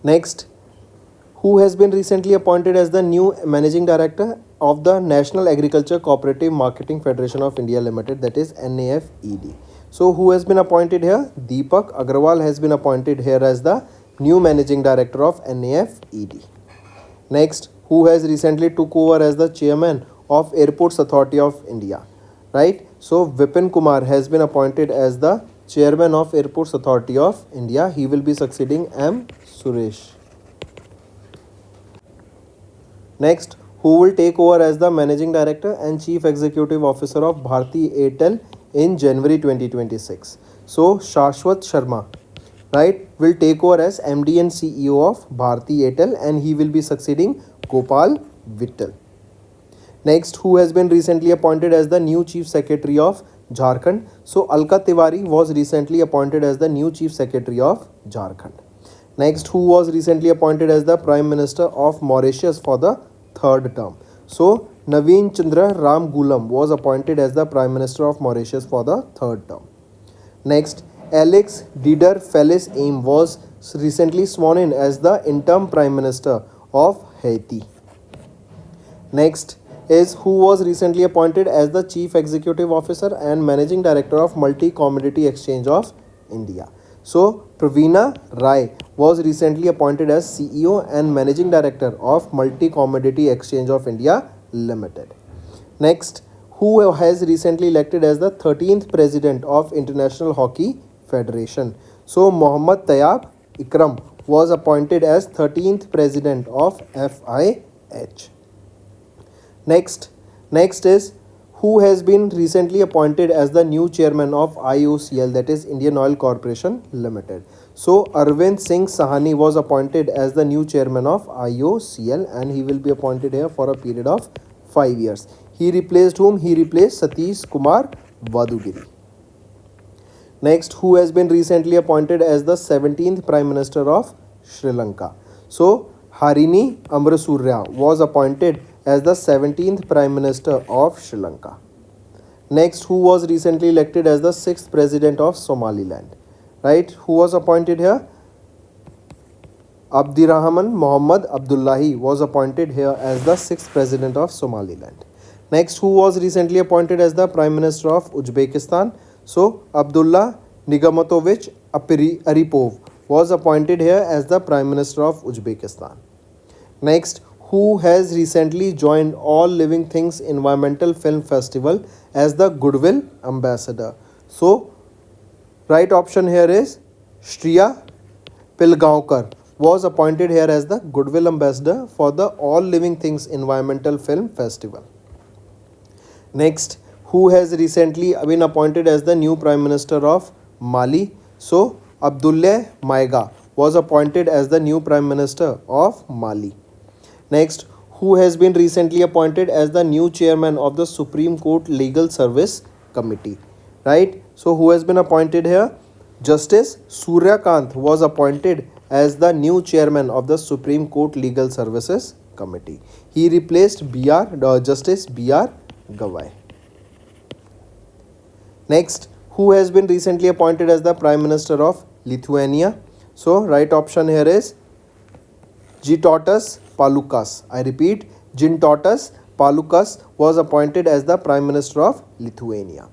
Next, who has been recently appointed as the new Managing Director of the National Agriculture Cooperative Marketing Federation of India Limited, that is NAFED. So, who has been appointed here? Deepak Agrawal has been appointed here as the new Managing Director of NAFED. Next, who has recently took over as the Chairman of Airports Authority of India, right? So, Vipin Kumar has been appointed as the Chairman of Airports Authority of India. He will be succeeding M. Suresh. Next, who will take over as the Managing Director and Chief Executive Officer of Bharti Airtel in January 2026. So, Shashwat Sharma, right, will take over as MD and CEO of Bharti Airtel, and he will be succeeding Gopal Vittal. Next, who has been recently appointed as the new Chief Secretary of Jharkhand? So, Alka Tiwari was recently appointed as the new Chief Secretary of Jharkhand. Next, who was recently appointed as the Prime Minister of Mauritius for the third term? So, Naveen Chandra Ramgoolam was appointed as the Prime Minister of Mauritius for the third term. Next, Alex Dider Felix Aim was recently sworn in as the interim Prime Minister of Haiti. Next is who was recently appointed as the Chief Executive Officer and Managing Director of Multi-Commodity Exchange of India. So Praveena Rai was recently appointed as CEO and Managing Director of Multi-Commodity Exchange of India Limited. Next, who has recently elected as the 13th President of International Hockey Federation? So Mohammad Tayyab Ikram was appointed as 13th President of FIH. Next is who has been recently appointed as the new chairman of IOCL, that is Indian Oil Corporation Limited. So Arvind Singh Sahani was appointed as the new chairman of IOCL and he will be appointed here for a period of 5 years. He replaced whom? He replaced Satish Kumar Vadugiri. Next, who has been recently appointed as the 17th Prime Minister of Sri Lanka? So Harini Amrasurya was appointed as the 17th Prime Minister of Sri Lanka. Next, who was recently elected as the 6th President of Somaliland? Right? Who was appointed here? Abdirahman Mohammad Abdullahi was appointed here as the 6th President of Somaliland. Next, who was recently appointed as the Prime Minister of Uzbekistan? So, Abdullah Nigamatovich Aripov was appointed here as the Prime Minister of Uzbekistan. Next, who has recently joined All Living Things Environmental Film Festival as the Goodwill Ambassador? So, right option here is Shriya Pilgaonkar was appointed here as the Goodwill Ambassador for the All Living Things Environmental Film Festival. Next, who has recently been appointed as the new Prime Minister of Mali? So, Abdoulaye Maiga was appointed as the new Prime Minister of Mali. Next, who has been recently appointed as the new Chairman of the Supreme Court Legal Service Committee? Right? So, who has been appointed here? Justice Surya Kant was appointed as the new Chairman of the Supreme Court Legal Services Committee. He replaced Justice B.R. Gawai. Next, who has been recently appointed as the Prime Minister of Lithuania? So, right option here is Gintautas Paluckas. I repeat, Gintautas Paluckas was appointed as the Prime Minister of Lithuania.